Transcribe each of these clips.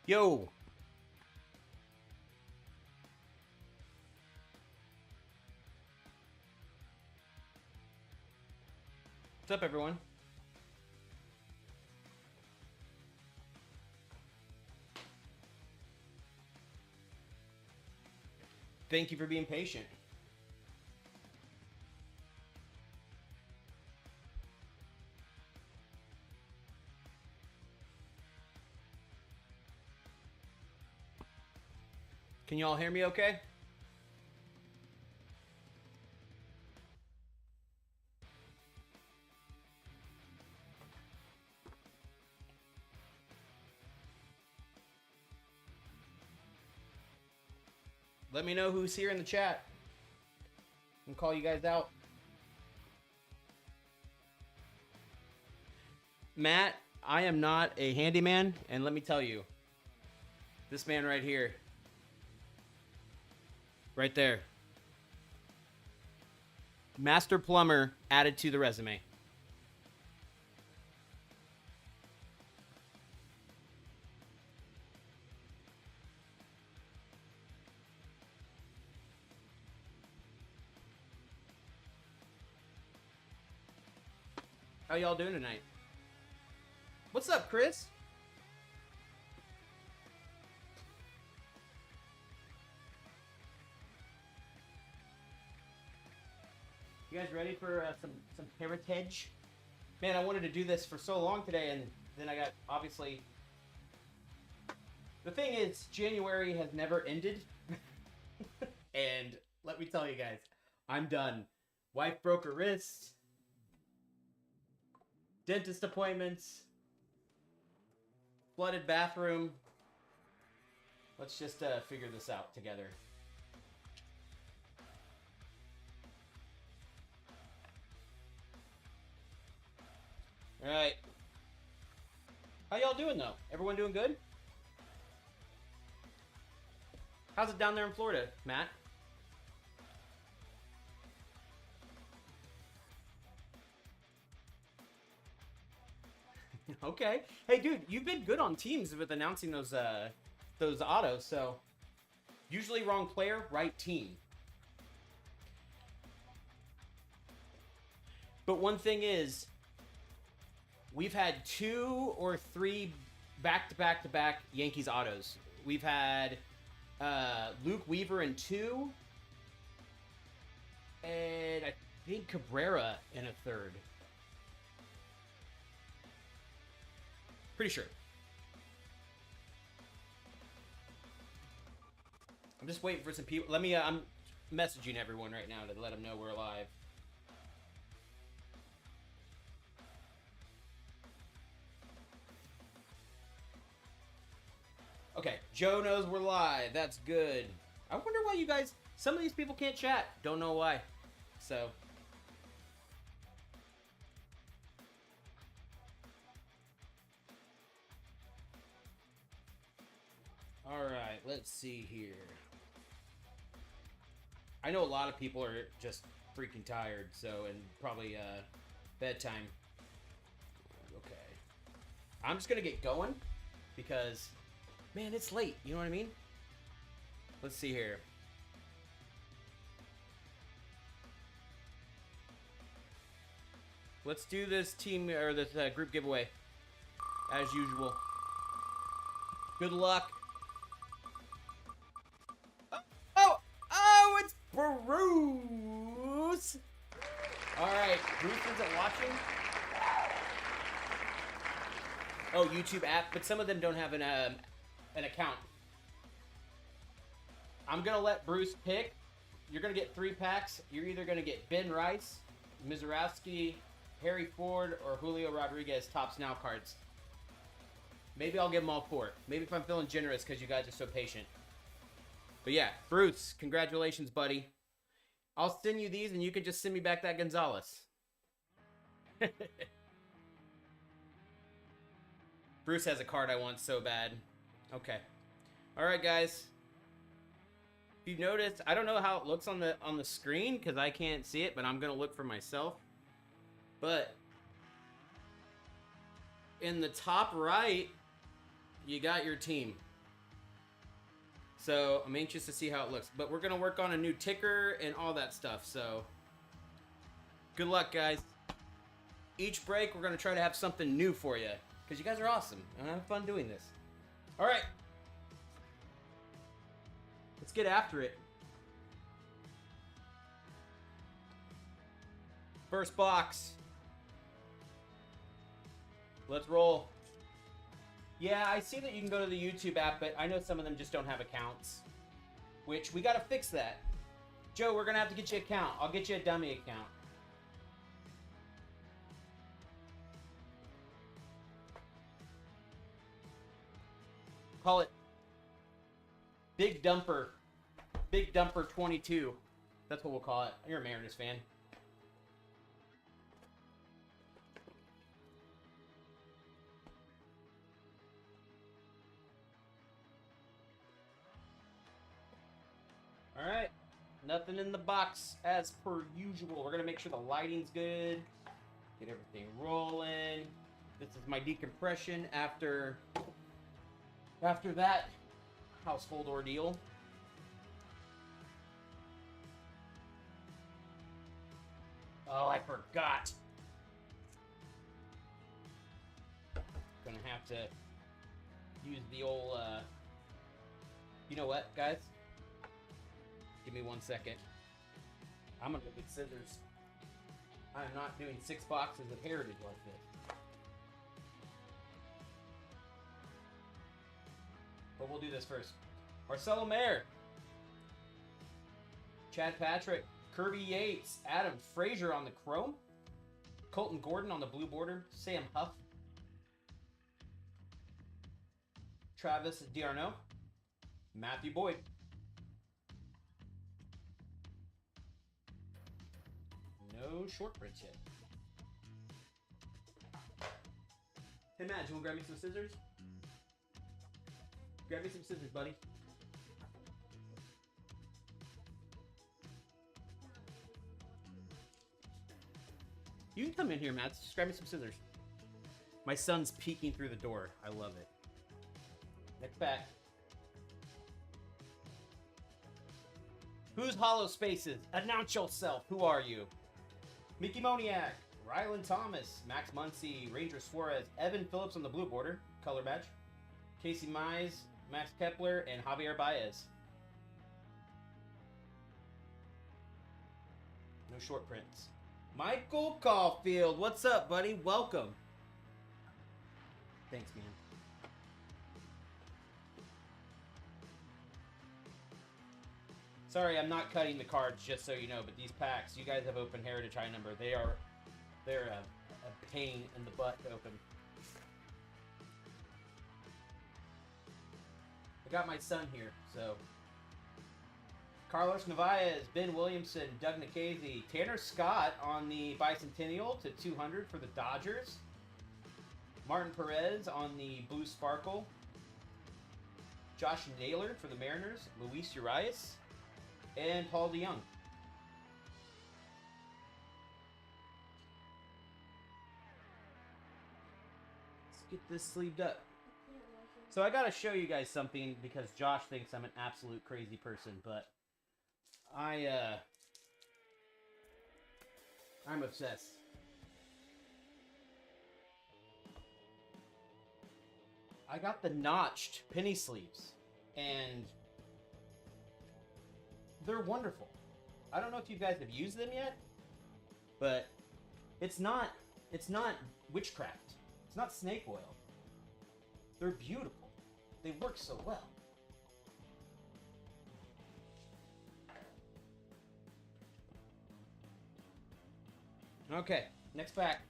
Yo. What's up, everyone? Thank you for being patient. Can you all hear me okay? Let me know who's here in the chat. And call you guys out. Matt, I am not a handyman, and let me tell you, this man right here, right there, master plumber added to the resume. How y'all doing tonight? What's up, Chris? You guys ready for some heritage? Man, I wanted to do this for so long today, and then I got, obviously... The thing is, January has never ended. And let me tell you guys, I'm done. Wife broke her wrist. Dentist appointments. Flooded bathroom. Let's just figure this out together. All right. How y'all doing, though? Everyone doing good? How's it down there in Florida, Matt? Okay. Hey, dude, you've been good on teams with announcing those autos, so usually wrong player, right team. But one thing is, we've had 2 or 3 back-to-back-to-back Yankees autos. We've had Luke Weaver in 2, and I think Cabrera in a 3rd. Pretty sure. I'm just waiting for some people. I'm messaging everyone right now to let them know we're live. Okay, Joe knows we're live. That's good. I wonder why you guys, some of these people can't chat. Don't know why. So. Alright, let's see here. I know a lot of people are just freaking tired, so, and probably bedtime. Okay. I'm just gonna get going because, man, it's late. You know what I mean? Let's see here. Let's do this team or this group giveaway as usual. Good luck. Oh, it's Bruce. All right, Bruce isn't watching. Oh, YouTube app, but some of them don't have an account. I'm gonna let Bruce pick. You're gonna get 3 packs. You're either gonna get Ben Rice, Mizorowski, Harry Ford, or Julio Rodriguez Topps Now cards. Maybe I'll give them all 4. Maybe if I'm feeling generous because you guys are so patient. But yeah, Bruce, congratulations, buddy. I'll send you these and you can just send me back that Gonzalez. Bruce has a card I want so bad. Okay. All right, guys. If you notice, I don't know how it looks on the screen because I can't see it, but I'm gonna look for myself. But in the top right, you got your team. So I'm anxious to see how it looks. But we're going to work on a new ticker and all that stuff. So good luck, guys. Each break, we're going to try to have something new for you. Because you guys are awesome. And I have fun doing this. All right. Let's get after it. First box. Let's roll. Yeah, I see that you can go to the YouTube app, but I know some of them just don't have accounts. Which, we gotta fix that. Joe, we're gonna have to get you an account. I'll get you a dummy account. Call it Big Dumper. Big Dumper 22. That's what we'll call it. You're a Mariners fan. Alright. Nothing in the box as per usual. We're going to make sure the lighting's good. Get everything rolling. This is my decompression after that household ordeal. Oh, I forgot. Gonna have to use the old, you know what, guys? Give me 1 second. I'm gonna go get scissors. I'm not doing 6 boxes of Heritage like this. But we'll do this first. Marcelo Mayer. Chad Patrick. Kirby Yates. Adam Frazier on the chrome. Colton Gordon on the blue border. Sam Huff. Travis D'Arnaud. Matthew Boyd. No short prints yet. Hey, Matt, you want to grab me some scissors? Grab me some scissors, buddy. You can come in here, Matt. Just grab me some scissors. My son's peeking through the door. I love it. Next back. Who's Hollow Spaces? Announce yourself. Who are you? Mickey Moniak, Rylan Thomas, Max Muncy, Ranger Suarez, Evan Phillips on the blue border, color badge, Casey Mize, Max Kepler, and Javier Baez. No short prints. Michael Caulfield, what's up, buddy? Welcome. Thanks, man. Sorry, I'm not cutting the cards, just so you know, but these packs, you guys have opened Heritage High Number. They're a pain in the butt to open. I got my son here, so. Carlos Narvaez, Ben Williamson, Doug Nikhazy, Tanner Scott on the Bicentennial to 200 for the Dodgers. Martin Perez on the Blue Sparkle. Josh Naylor for the Mariners. Luis Urias. And Paul DeYoung. Let's get this sleeved up. So I gotta show you guys something because Josh thinks I'm an absolute crazy person, but I'm obsessed. I got the notched penny sleeves, and they're wonderful. I don't know if you guys have used them yet, but it's not witchcraft. It's not snake oil. They're beautiful. They work so well. Okay, next pack.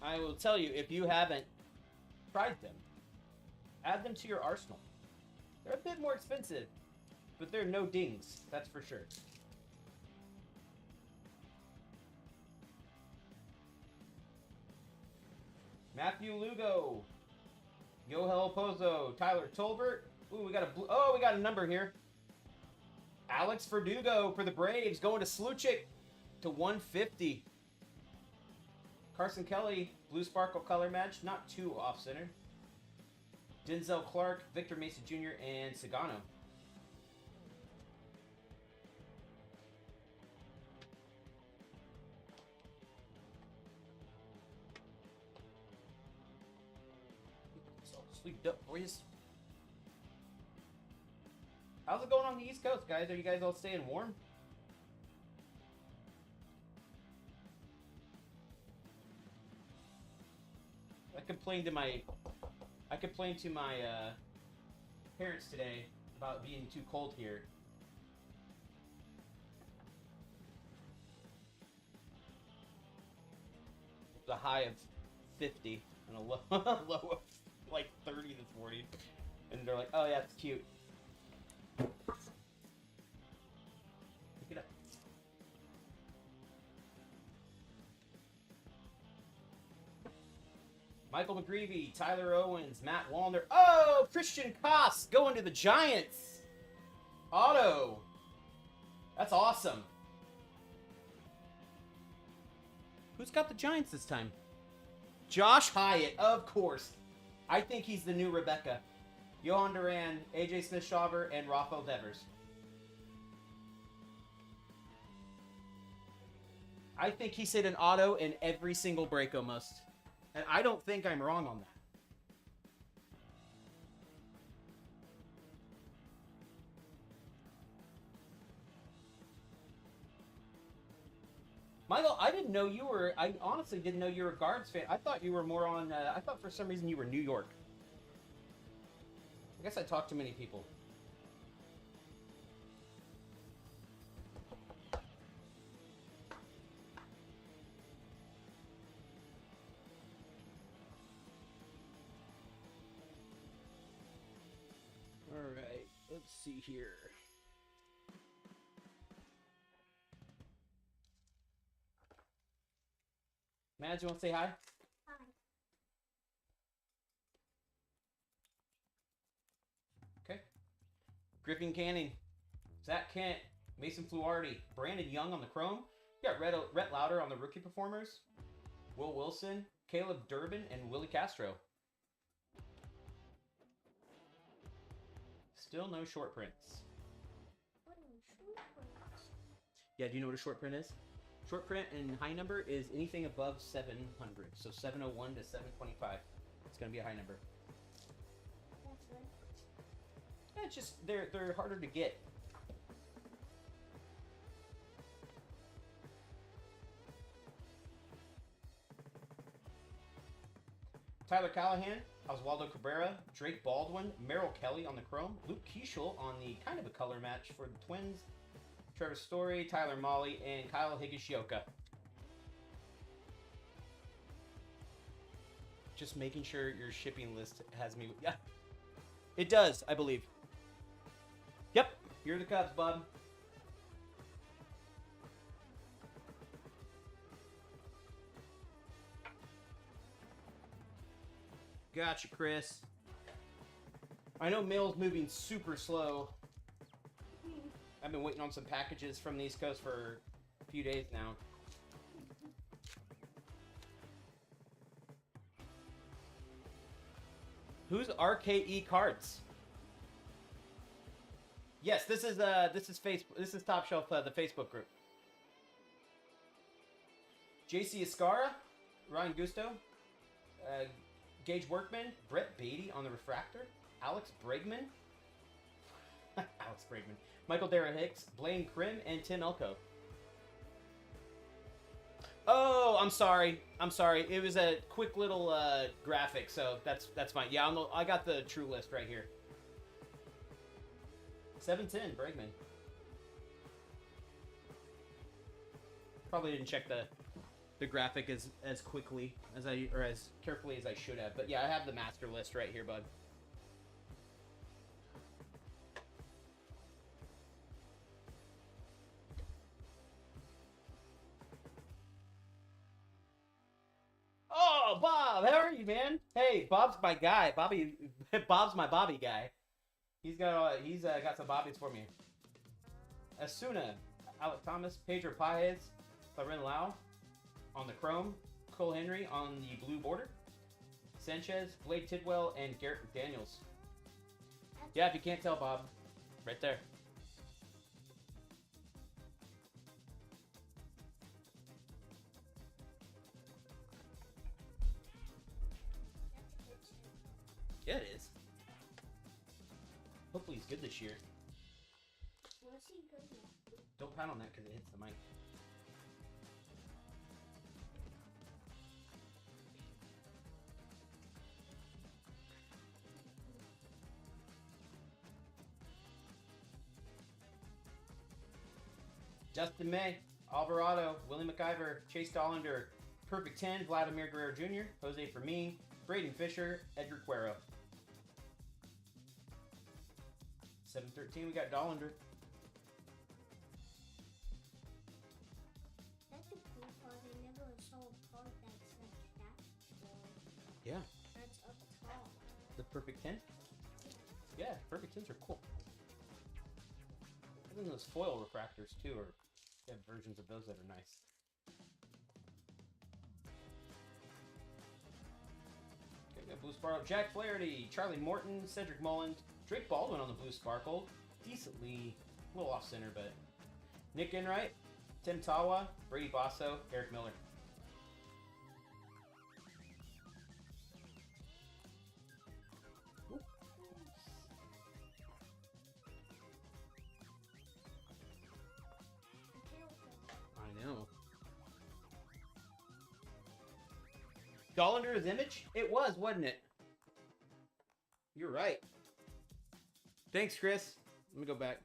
I will tell you, if you haven't tried them, add them to your arsenal. They're a bit more expensive, but they're no dings, that's for sure. Matthew Lugo, Yohel Pozo, Tyler Tolbert. Ooh, we got a number here. Alex Verdugo for the Braves, going to Sluchik to 150. Carson Kelly Blue Sparkle color match, not too off-center. Denzel Clark, Victor Mason Jr., and Sagano. Sleeped up, boys. How's it going on the East Coast, guys? Are you guys all staying warm? I complained to my parents today about being too cold here. The high of 50 and a low, low of like 30 this morning, and they're like, "Oh yeah, it's cute." Pick it up. Michael McGreevy, Tyler Owens, Matt Wallner. Oh, Christian Koss going to the Giants. Auto. That's awesome. Who's got the Giants this time? Josh Hyatt, of course. I think he's the new Rebecca. Johan Duran, AJ Smith-Shawver, and Rafael Devers. I think he's hit an auto in every single break almost. And I don't think I'm wrong on that. Michael, I didn't know you were... I honestly didn't know you were a Guards fan. I thought you were more on... I thought for some reason you were New York. I guess I talked to many people. Alright, let's see here. Mads, you want to say hi? Hi. Okay. Griffin Canning, Zach Kent, Mason Fluharty, Brandon Young on the Chrome. You got Rhett Lauder on the Rookie Performers. Will Wilson, Caleb Durbin, and Willie Castro. Still no short prints. What is short print? Yeah, do you know what a short print is? Short print and high number is anything above 700. So 701 to 725. It's going to be a high number. That's right. Yeah, it's just, they're harder to get. Tyler Callahan, Oswaldo Cabrera, Drake Baldwin, Merrill Kelly on the Chrome, Luke Keeschel on the kind of a color match for the Twins, Trevor Story, Tyler Molly, and Kyle Higashioka. Just making sure your shipping list has me. Yeah, it does, I believe. Yep, here are the Cubs, bud. Gotcha, Chris. I know mail's moving super slow. I've been waiting on some packages from the East Coast for a few days now. Who's RKE Cards? Yes, this is Facebook. This is Top Shelf, the Facebook group. JC Escara, Ryan Gusto, Gage Workman, Brett Beatty on the Refractor, Alex Bregman, Alex Bregman, Michael Dara Hicks, Blaine Krim, and Tim Elko. Oh, I'm sorry. I'm sorry. It was a quick little graphic, so that's fine. Yeah, I got the true list right here. 710, Bregman. Probably didn't check the graphic as quickly as as carefully as I should have. But yeah, I have the master list right here, bud. Oh, Bob, how are you, man? Hey, Bob's my guy. Bob's my Bobby guy. He's got some Bobbies for me. Asuna, Alec Thomas, Pedro Paez, Loren Lau on the Chrome, Cole Henry on the blue border. Sanchez, Blade Tidwell, and Garrett McDaniels. Yeah, if you can't tell, Bob, right there. That's a good shit. Yeah, it is. Hopefully he's good this year. Was he good enough? Don't pound on that because it hits the mic. Justin May, Alvarado, Willie McIver, Chase Dollander, Perfect 10, Vladimir Guerrero Jr., Jose Fermin, Braden Fisher, Edgar Cuero. 713, we got Dollander. That's a cool card. I never saw a card that's like that. Yeah. That's up tall. The Perfect 10? Yeah, Perfect 10s are cool. And then those foil refractors too, or they have versions of those that are nice. Okay, we got Blue Sparkle, Jack Flaherty, Charlie Morton, Cedric Mullins, Drake Baldwin on the Blue Sparkle. Decently, a little off center, but Nick Enright, Tim Tawa, Brady Basso, Eric Miller. I know. Dollander's image? It was, wasn't it? You're right. Thanks, Chris. Let me go back.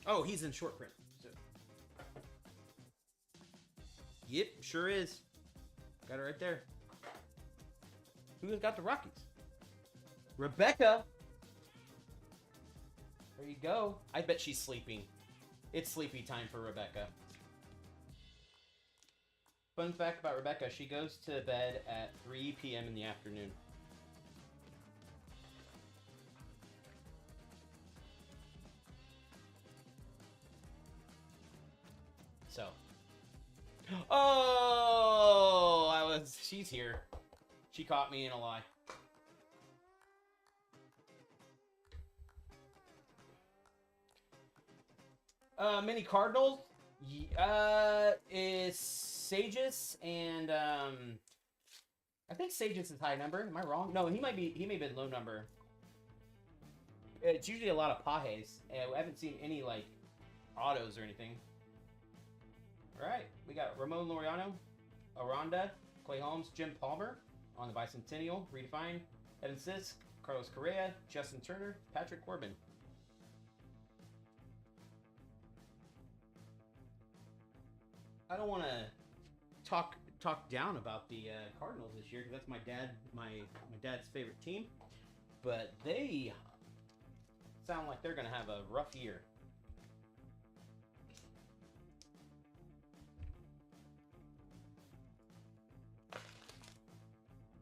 Oh, he's in short print. So. Yep, sure is. Got it right there. Who's got the Rockies? Rebecca. There you go. I bet she's sleeping. It's sleepy time for Rebecca. Fun fact about Rebecca, she goes to bed at 3 p.m. in the afternoon. So. Oh, she's here. She caught me in a lie. Mini Cardinals is Sages and I think Sages is high number. Am I wrong? No, he may have been low number. It's usually a lot of Pajes. I haven't seen any like autos or anything. All right, we got Ramon Laureano, Aranda, Clay Holmes, Jim Palmer on the Bicentennial, Redefine, Evan Sisk, Carlos Correa, Justin Turner, Patrick Corbin. I don't want to talk down about the Cardinals this year because that's my dad's favorite team, but they sound like they're gonna have a rough year.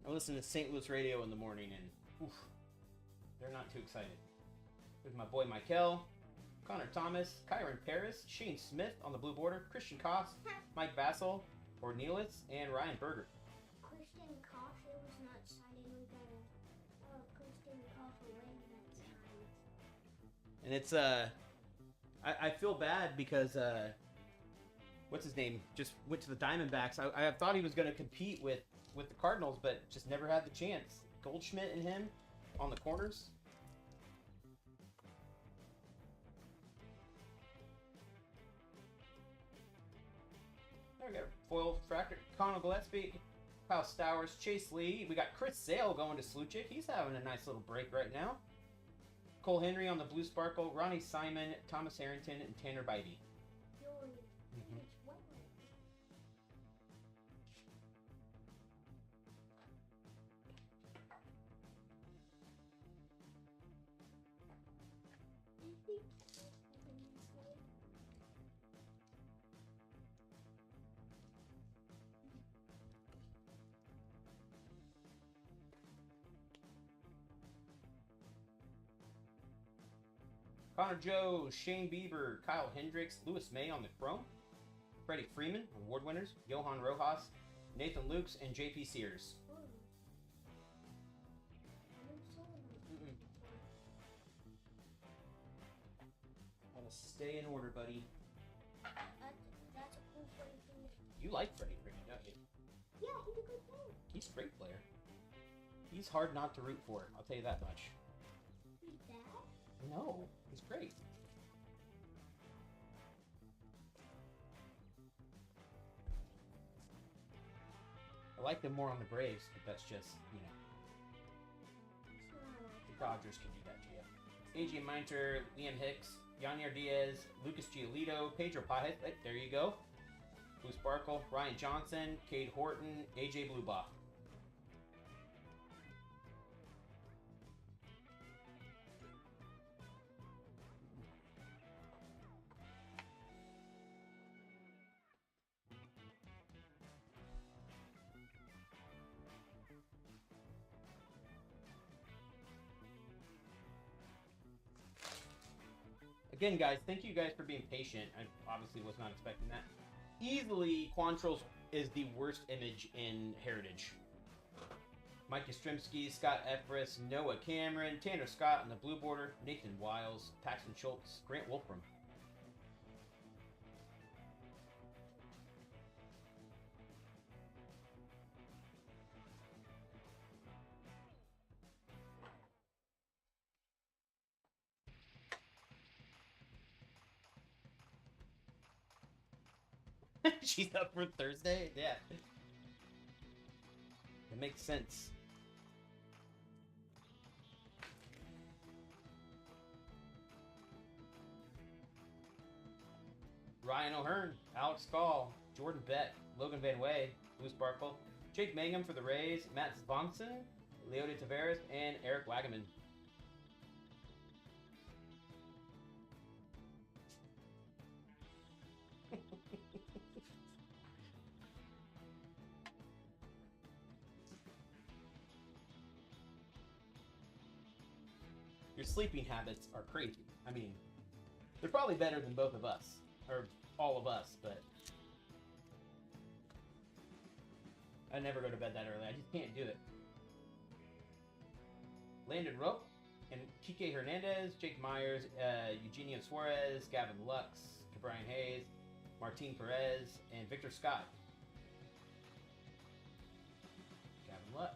I listen to St. Louis radio in the morning, and oof, they're not too excited. There's my boy Michael, Connor Thomas, Kyron Paris, Shane Smith on the blue border, Christian Koss, Mike Vassell, Ornelas, and Ryan Berger. Christian Koff, it was not signed. We got a Christian Koff away that time. And it's I feel bad because what's his name just went to the Diamondbacks. I thought he was going to compete with the Cardinals, but just never had the chance. Goldschmidt and him on the corners. There we go. Foil Fractor, Connell Gillespie, Kyle Stowers, Chase Lee. We got Chris Sale going to Sluchik. He's having a nice little break right now. Cole Henry on the Blue Sparkle, Ronnie Simon, Thomas Harrington, and Tanner Bybee. It's wet. Connor Joe, Shane Bieber, Kyle Hendricks, Lewis May on the Chrome. Freddie Freeman, award winners, Johan Rojas, Nathan Lukes, and JP Sears. Ooh. I never saw one like that Mm-mm. before. Gotta stay in order, buddy. That's a cool Freddie Freeman. You like Freddie Freeman, don't you? Yeah, he's a good player. He's a great player. He's hard not to root for, I'll tell you that much. He's bad? No, he's great. I like them more on the Braves, but that's just, you know, It's not like the Dodgers can do that to you. AJ Minter, Liam Hicks, Yanier Diaz, Lucas Giolito, Pedro Paez, there you go. Blue Sparkle, Ryan Johnson, Cade Horton, AJ Bluebach. Again, guys, thank you guys for being patient. I obviously was not expecting that. Easily, Quantrill's is the worst image in Heritage. Mike Yastrzemski, Scott Efris, Noah Cameron, Tanner Scott on the blue border, Nathan Wiles, Paxton Schultz, Grant Wolfram. She's up for Thursday? Yeah. It makes sense. Ryan O'Hearn, Alex Gall, Jordan Beck, Logan Van Way, Blue Sparkle, Jake Mangum for the Rays, Matt Swanson, Leody Tavares, and Eric Wagaman. Your sleeping habits are crazy. I mean, they're probably better than both of us, or all of us, but I never go to bed that early. I just can't do it. Landon Rope and Kike Hernandez, Jake Myers, Eugenio Suarez, Gavin Lux, Brian Hayes, Martin Perez, and Victor Scott. Gavin Lux.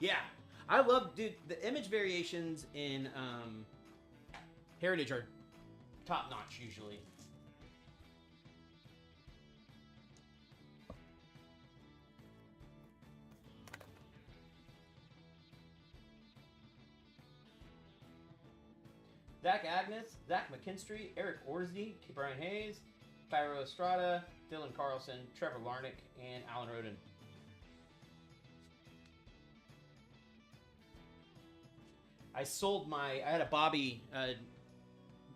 Yeah, I love, dude, the image variations in Heritage are top notch usually. Zach Agnes, Zach McKinstry, Eric Orsey, Brian Hayes, Cairo Estrada, Dylan Carlson, Trevor Larnick, and Alan Roden. I sold I had a Bobby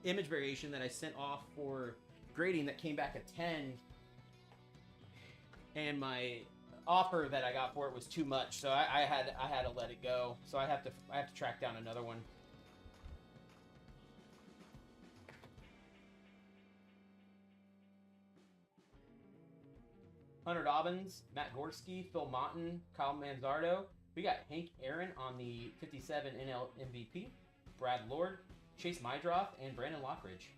image variation that I sent off for grading that came back a 10, and my offer that I got for it was too much, so I had to let it go. So I have to track down another one. Hunter Dobbins, Matt Gorski, Phil Motton, Kyle Manzardo. We got Hank Aaron on the 57 NL MVP, Brad Lord, Chase Mydroth, and Brandon Lockridge.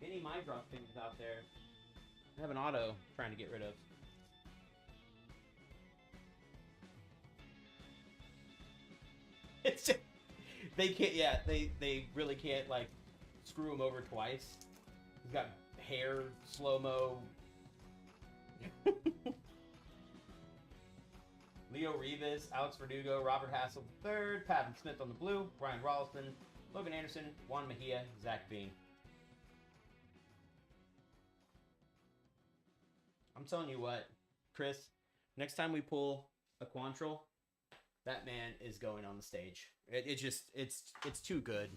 Any Mydroth things out there? I have an auto I'm trying to get rid of. It's just, they can't. Yeah, they really can't like screw him over twice. He's got hair, slow-mo. Leo Rivas, Alex Verdugo, Robert Hassel III, Patton Smith on the blue, Brian Rolston, Logan Anderson, Juan Mejia, Zach Bean. I'm telling you what, Chris, next time we pull a Quantrill, that man is going on the stage. It's too good.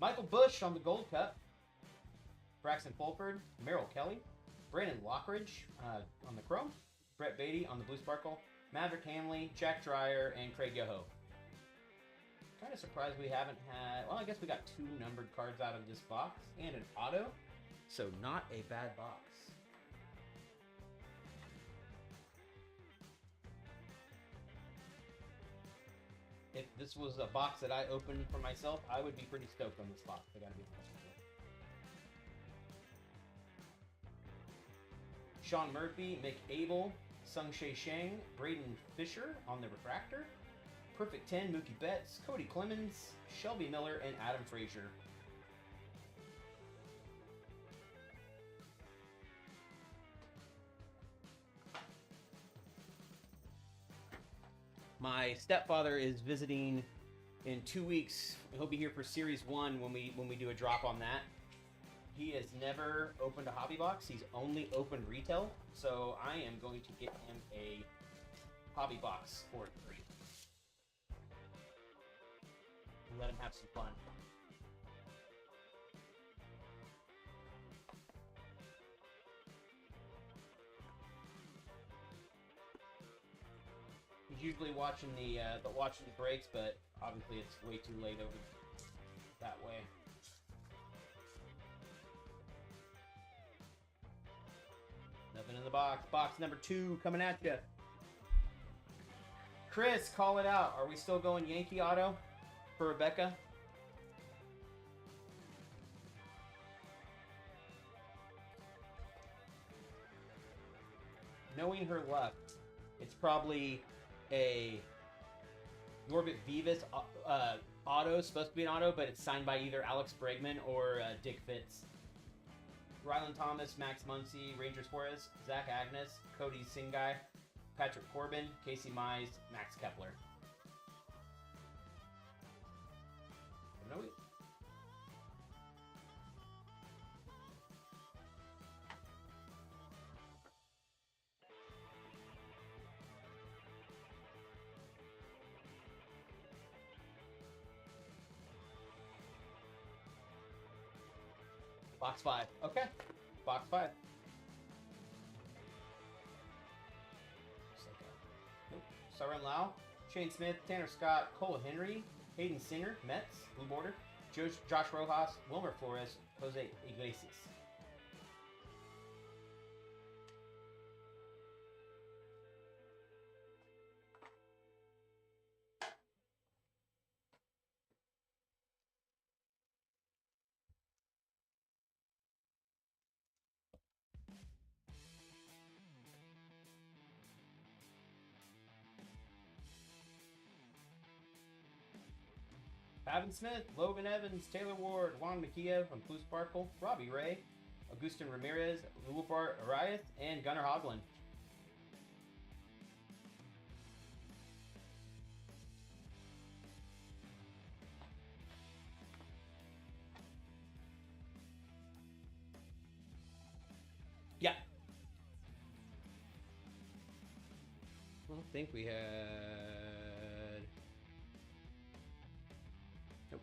Michael Bush on the Gold Cup. Braxton Fulford, Merrill Kelly, Brandon Lockridge on the Chrome, Brett Beatty on the Blue Sparkle, Maverick Hamley, Jack Dreyer, and Craig Yoho. Kind of surprised we haven't had... Well, I guess we got 2 numbered cards out of this box and an auto, so not a bad box. If this was a box that I opened for myself, I would be pretty stoked on this box. I gotta be honest with you. Sean Murphy, Mick Abel, Sung Shae Shang, Braden Fisher on the Refractor, Perfect 10, Mookie Betts, Cody Clemens, Shelby Miller, and Adam Frazier. My stepfather is visiting in 2 weeks. He'll be here for Series 1 when we do a drop on that. He has never opened a hobby box. He's only opened retail. So I am going to get him a hobby box for free. And let him have some fun. He's usually watching the breaks, but obviously it's way too late over that way. Nothing in the box. Box number 2 coming at you. Chris, call it out. Are we still going Yankee auto for Rebecca? Knowing her luck, it's probably a Norbert Vivas auto, supposed to be an auto, but it's signed by either Alex Bregman or Dick Fitz. Rylan Thomas, Max Muncy, Ranger Suarez, Zach Agnes, Cody Singai, Patrick Corbin, Casey Mize, Max Kepler. No, Box 5. Okay. Box 5. Nope. Siren Lau, Shane Smith, Tanner Scott, Cole Henry, Hayden Singer, Mets, Blue Border, Josh Rojas, Wilmer Flores, Jose Iglesias. Pavin Smith, Logan Evans, Taylor Ward, Juan Mejia from Blue Sparkle, Robbie Ray, Agustin Ramirez, Lulbar Arias, and Gunnar Hoglund. Yeah. I don't think we had... Nope.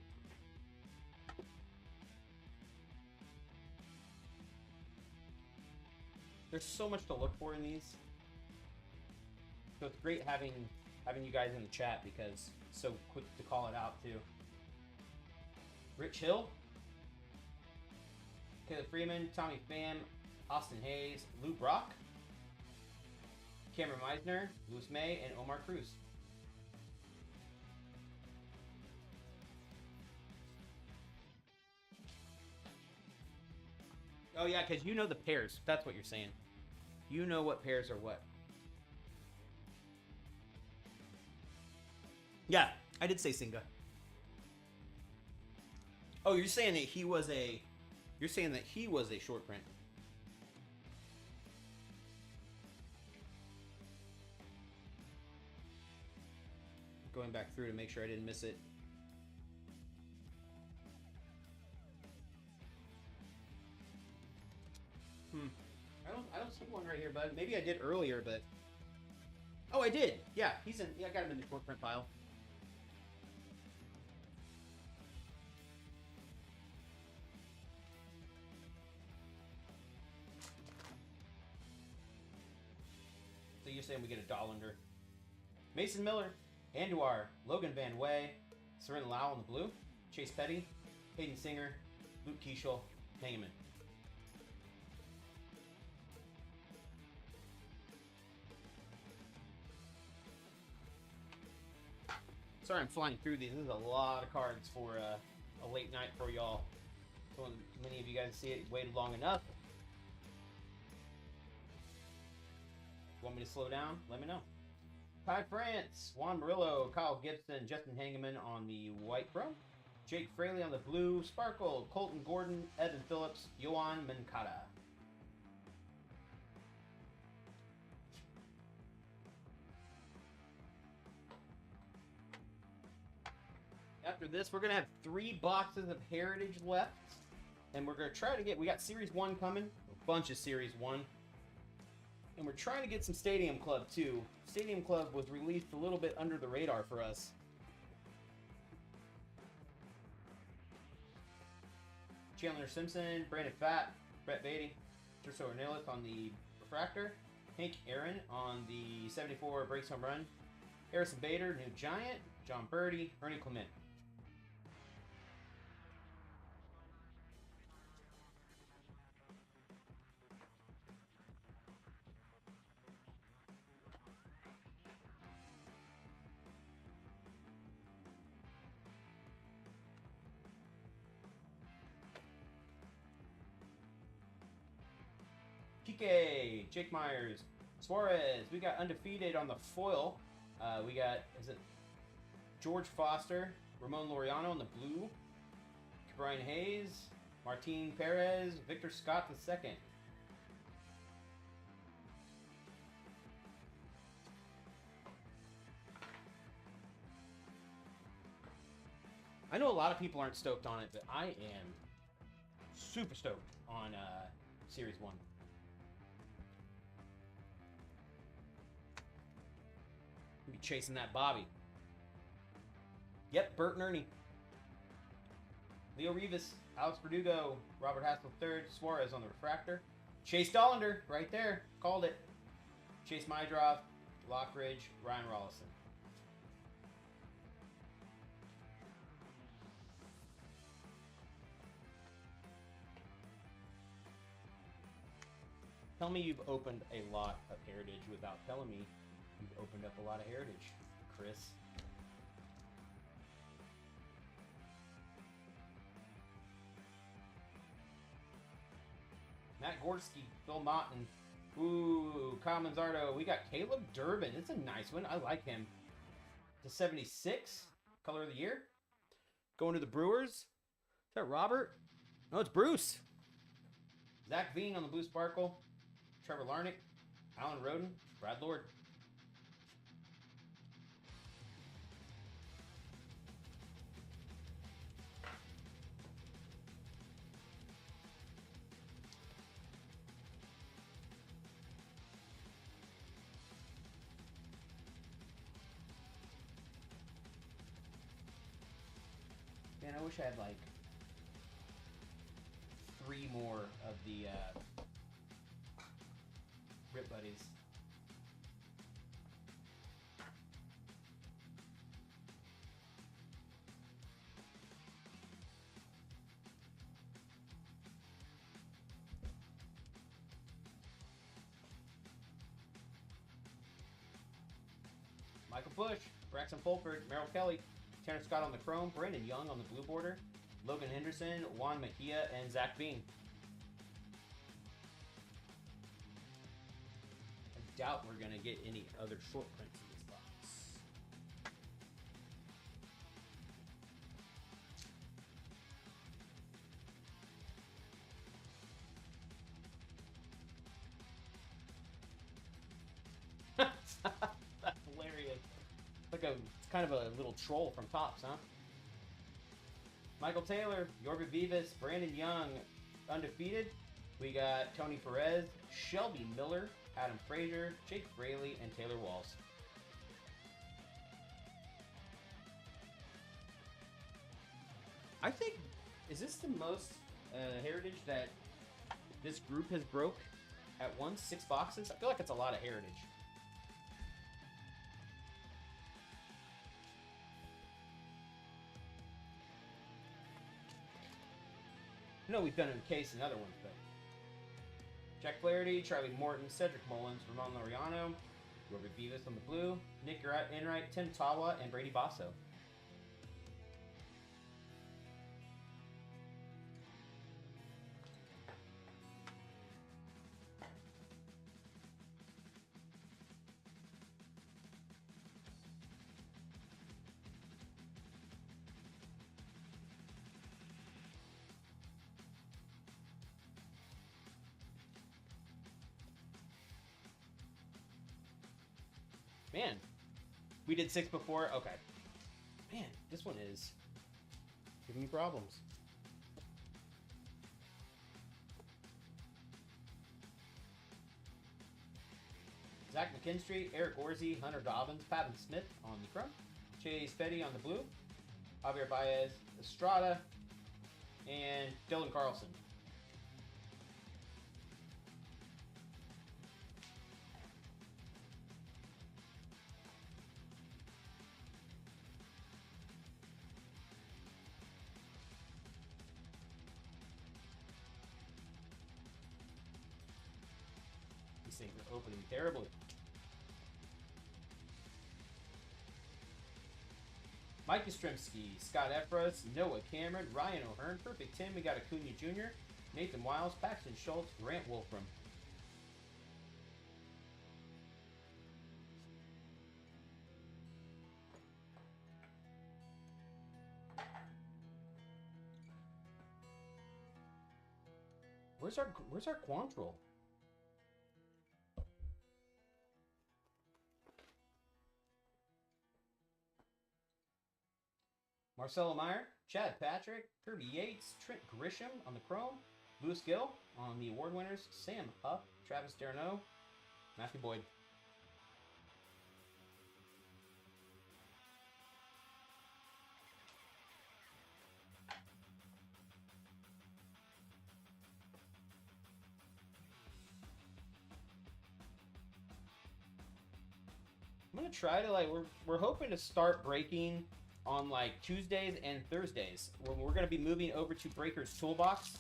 There's so much to look for in these. So it's great having you guys in the chat because it's so quick to call it out too. Rich Hill, Caleb Freeman, Tommy Pham, Austin Hayes, Lou Brock, Cameron Meisner, Louis May, and Omar Cruz. Oh yeah, because you know the pairs. That's what you're saying. You know what pairs are what. Yeah, I did say Singa. Oh, you're saying that he was a... You're saying that he was a short print. Going back through to make sure I didn't miss it. I don't see one right here, bud. Maybe I did earlier, but... Oh, I did! Yeah, he's in... Yeah, I got him in the short print pile. you're saying we get a Dollander. Mason Miller, Andujar, Logan Van Way, Seren Lau on the blue, Chase Petty, Hayden Singer, Luke Keeschel, Hangman. Sorry, I'm flying through these. This is a lot of cards for a late night for y'all. So many of you guys see it, waited long enough. Want me to slow down? Let me know. Ty France, Juan Murillo, Kyle Gibson, Justin Hangman on the white chrome, Jake Fraley on the blue sparkle, Colton Gordon, Evan Phillips, Yoan Moncada. After this, we're going to have 3 boxes of Heritage left. And we're going to try to get... We got Series 1 coming. A bunch of Series 1. And we're trying to get some Stadium Club, too. Stadium Club was released a little bit under the radar for us. Chandler Simpson, Brandon Pfaadt, Brett Beatty, Terso Ornelas on the Refractor. Hank Aaron on the 74 Breaks Home Run. Harrison Bader, New Giant. John Birdie, Ernie Clement. Kike, Jake Myers, Suarez. We got undefeated on the foil. We got, is it George Foster, Ramon Laureano on the blue, Brian Hayes, Martin Perez, Victor Scott II. I know a lot of people aren't stoked on it, but I am super stoked on Series 1. Be chasing that Bobby. Yep, Bert and Ernie. Leo Rivas, Alex Verdugo, Robert Hassel III, Suarez on the Refractor. Chase Dollander, right there. Called it. Chase Mydrov, Lockridge, Ryan Rollison. Tell me you've opened a lot of Heritage without telling me you've opened up a lot of Heritage, Chris. Matt Gorski, Phil Motton. Ooh, Kyle Manzardo. We got Caleb Durbin. It's a nice one. I like him. To 76. Color of the year. Going to the Brewers. Is that Robert? No, it's Bruce. Zach Veen on the blue sparkle. Trevor Larnach. Alan Roden. Brad Lord. Man, I wish I had like 3 more of the Rip Buddies. Michael Bush, Braxton Fulford, Merrill Kelly, Tanner Scott on the chrome, Brandon Young on the blue border, Logan Henderson, Juan Mejia, and Zach Bean. I doubt we're going to get any other short prints in this box. That's hilarious. It's kind of a little troll from Topps, huh? Michael Taylor, Yorvin Vivas, Brandon Young, undefeated. We got Tony Perez, Shelby Miller, Adam Frazier, Jake Fraley, and Taylor Walls. I think, is this the most Heritage that this group has broke at once? 6 boxes? I feel like it's a lot of Heritage. No, we've done it in case and other ones, but Jack Flaherty, Charlie Morton, Cedric Mullins, Ramon Laureano, Robert Vivas on the blue, Nick Enright, Tim Tawa, and Brady Basso. Man, we did 6 before. Okay. Man, this one is giving me problems. Zach McKinstry, Eric Orsi, Hunter Dobbins, Pavin Smith on the front, Chase Petty on the blue, Javier Baez, Estrada, and Dylan Carlson. These things are opening terribly. Mike Yastrzemski, Scott Efros, Noah Cameron, Ryan O'Hearn, Perfect Tim, we got Acuna Jr., Nathan Wiles, Paxton Schultz, Grant Wolfram. Where's our Quantrill? Marcelo Meyer, Chad Patrick, Kirby Yates, Trent Grisham on the chrome, Lewis Gill on the award winners, Sam Huff, Travis D'Arnaud, Matthew Boyd. I'm gonna try to we're hoping to start breaking on like Tuesdays and Thursdays. We're gonna be moving over to Breaker's Toolbox.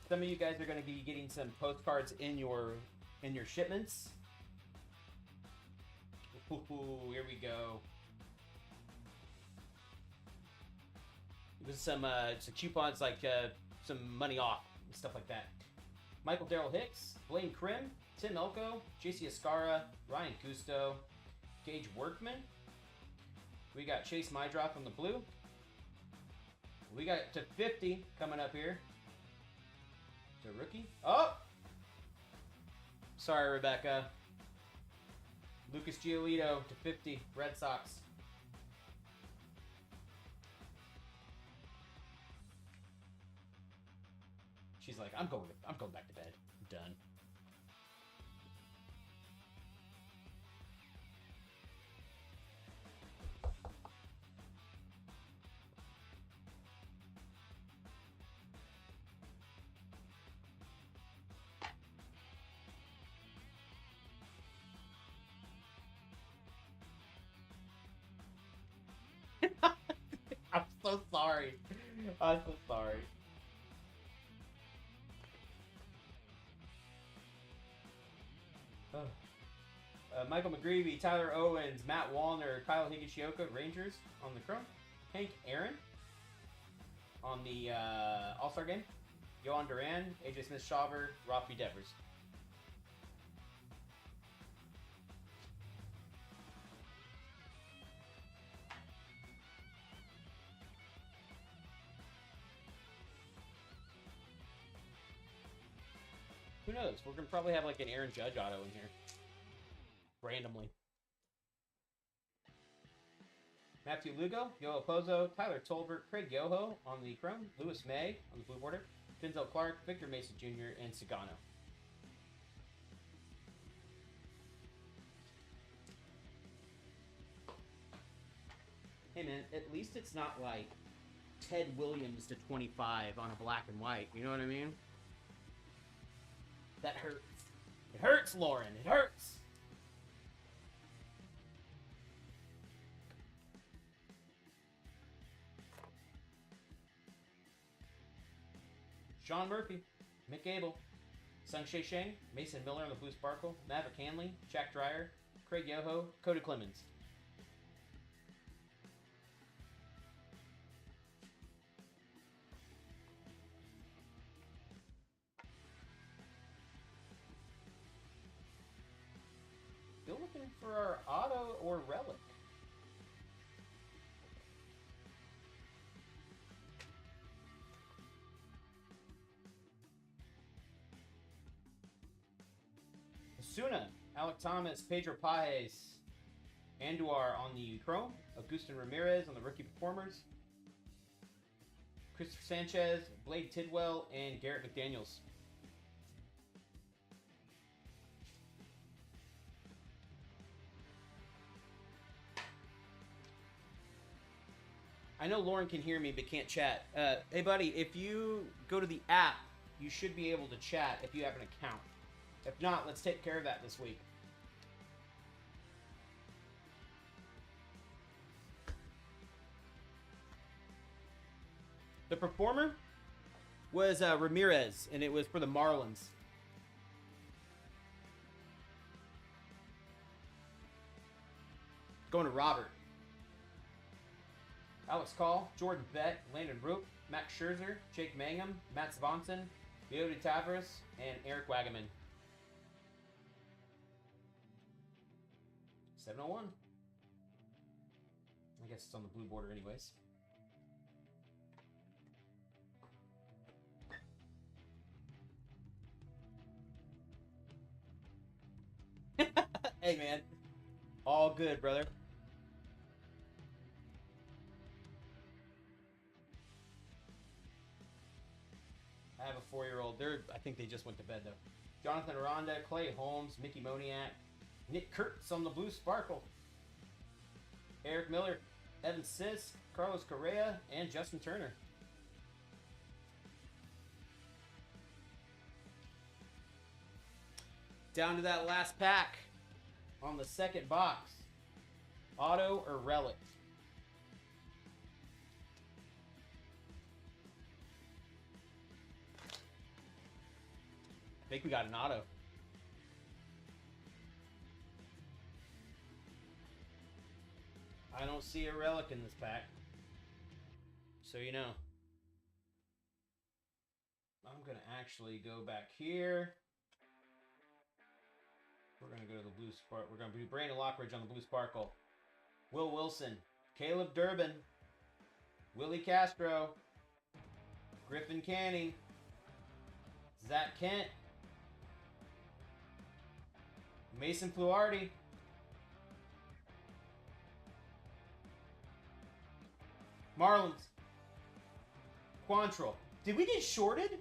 Some of you guys are gonna be getting some postcards in your shipments. Ooh, here we go. With some coupons like some money off and stuff like that. Michael Darrell Hicks, Blaine Krim, Tim Elko, JC Escara, Ryan Cousteau, Gage Workman. We got Chase Mydrop on the blue. We got to 50 coming up here. It's a rookie. Oh! Sorry, Rebecca. Lucas Giolito to 50, Red Sox. She's like, I'm going back to bed. I'm done. I'm so sorry. I'm so sorry. Michael McGreevy, Tyler Owens, Matt Wallner, Kyle Higashioka, Rangers on the chrome. Hank Aaron on the All-Star game. Yohan Duran, AJ Smith-Shawver, Robbie Devers. Who knows? We're going to probably have like an Aaron Judge auto in here. Randomly. Matthew Lugo, Yoel Pozo, Tyler Tolbert, Craig Yoho on the chrome, Lewis May on the blue border, Denzel Clark, Victor Mason Jr., and Sagano. Hey man, at least it's not like Ted Williams to 25 on a black and white. You know what I mean? That hurts. It hurts, Lauren. It hurts. Sean Murphy, Mick Gable, Sung Shea Sheng, Mason Miller on the Blue Sparkle, Maverick Hanley, Jack Dreyer, Craig Yoho, Cody Clemens. Still looking for our auto or relic. Osuna, Alec Thomas, Pedro Paez, Anduar on the Chrome, Agustin Ramirez on the Rookie Performers, Christopher Sanchez, Blade Tidwell, and Garrett McDaniels. I know Lauren can hear me but can't chat. Hey buddy, if you go to the app, you should be able to chat if you have an account. If not, let's take care of that this week. The performer was Ramirez, and it was for the Marlins. Going to Robert. Alex Call, Jordan Beck, Landon Roop, Max Scherzer, Jake Mangum, Matt Svanson, Leody Tavares, and Eric Wagaman. 701. I guess it's on the blue border anyways. Hey man, all good, brother. I have a 4-year-old. I think they just went to bed though. Jonathan Aranda, Clay Holmes, Mickey Moniak, Nick Kurtz on the Blue Sparkle, Eric Miller, Evan Sisk, Carlos Correa, and Justin Turner. Down to that last pack on the second box. Auto or relic? I think we got an auto. I don't see a relic in this pack. So you know. I'm going to actually go back here. We're going to go to the Blue Sparkle. We're going to do Brandon Lockridge on the Blue Sparkle. Will Wilson. Caleb Durbin. Willie Castro. Griffin Canning. Zach Kent. Mason Fluharty. Marlins. Quantrill. Did we get shorted?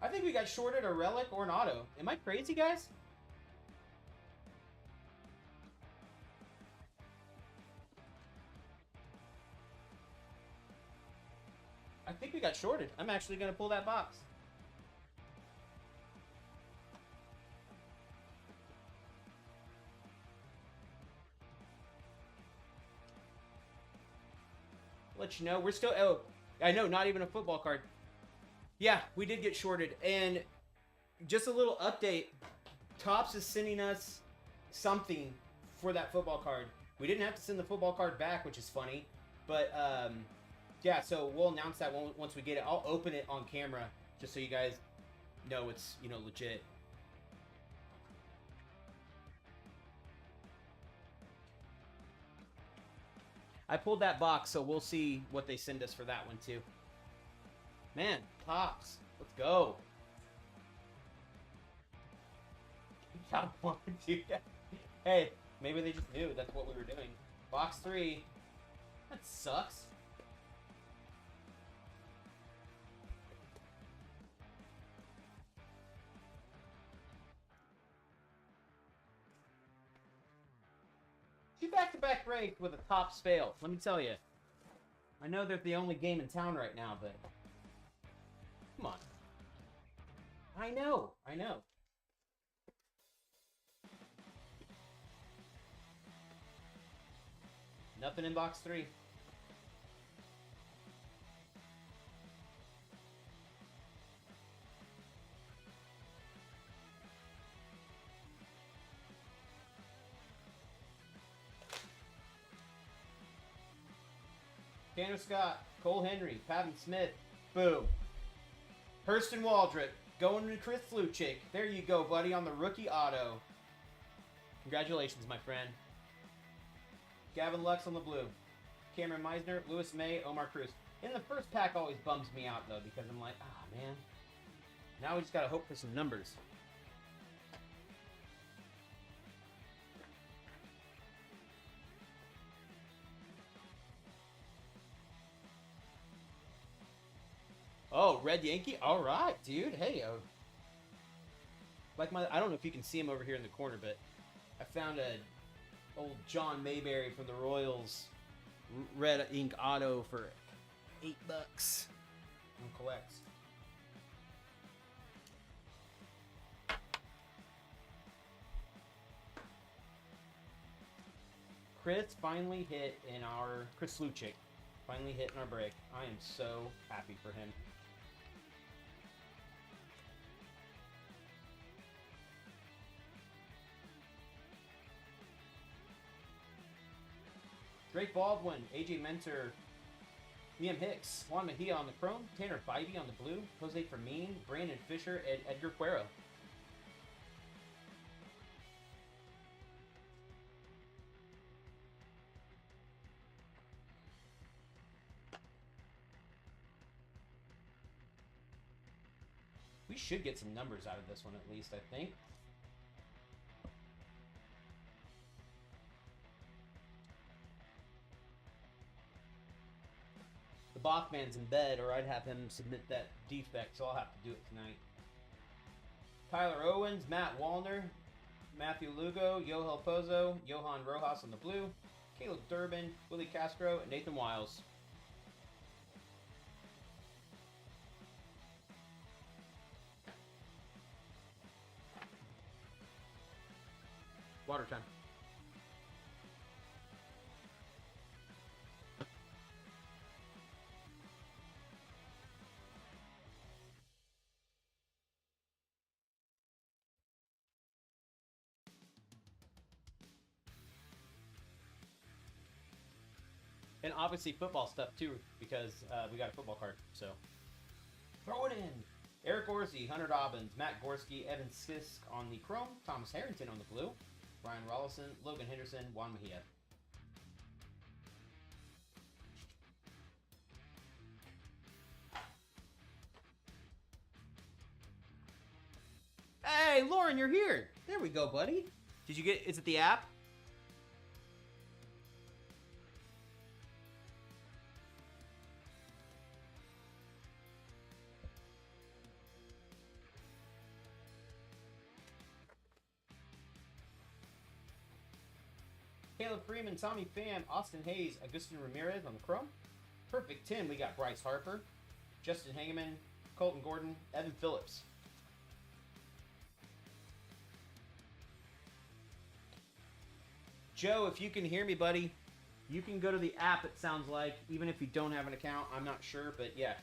I think we got shorted a relic or an auto. Am I crazy, guys? I think we got shorted. I'm actually going to pull that box. Let you know. We're still... Oh, I know. Not even a football card. Yeah, we did get shorted. And just a little update. Topps is sending us something for that football card. We didn't have to send the football card back, which is funny. But, yeah, so we'll announce that once we get it. I'll open it on camera just so you guys know it's, you know, legit. I pulled that box, so we'll see what they send us for that one, too. Man, Topps. Let's go. Hey, maybe they just knew that's what we were doing. Box 3. That sucks. Two back-to-back break with a Topps fail. Let me tell you. I know they're the only game in town right now, but... Come on. I know. Nothing in box 3. Tanner Scott, Cole Henry, Pavin Smith. Boom. Hurston Waldrop going to Chris Fluchik. There you go, buddy, on the rookie auto. Congratulations, my friend. Gavin Lux on the blue. Cameron Meisner, Lewis May, Omar Cruz. In the first pack always bums me out, though, because I'm like, ah, man. Now we just got to hope for some numbers. Oh, Red Yankee? All right, dude. Hey, I don't know if you can see him over here in the corner, but I found a old John Mayberry from the Royals red ink auto for $8 on collects. Chris finally hit in our Chris Fluchik. Finally hit in our break. I am so happy for him. Drake Baldwin, AJ Mentor, Liam Hicks, Juan Mejia on the chrome, Tanner Bybee on the blue, Jose Fermin, Brandon Fisher, and Edgar Cuero. We should get some numbers out of this one at least, I think. The Bachman's in bed, or I'd have him submit that defect, so I'll have to do it tonight. Tyler Owens, Matt Wallner, Matthew Lugo, Yoel Pozo, Johan Rojas on the blue, Caleb Durbin, Willie Castro, and Nathan Wiles. Water time. And obviously football stuff too, because we got a football card, so throw it in. Eric Orsi, Hunter Dobbins, Matt Gorski, Evan Sisk on the chrome, Thomas Harrington on the blue, Ryan Rollison, Logan Henderson, Juan Mejia. Hey, Lauren, you're here. There we go, buddy. Did you get, is it the app? Caleb Freeman, Tommy Pham, Austin Hayes, Agustin Ramirez on the chrome. Perfect 10, we got Bryce Harper, Justin Hageman, Colton Gordon, Evan Phillips. Joe, if you can hear me, buddy, you can go to the app, it sounds like, even if you don't have an account. I'm not sure, but yeah,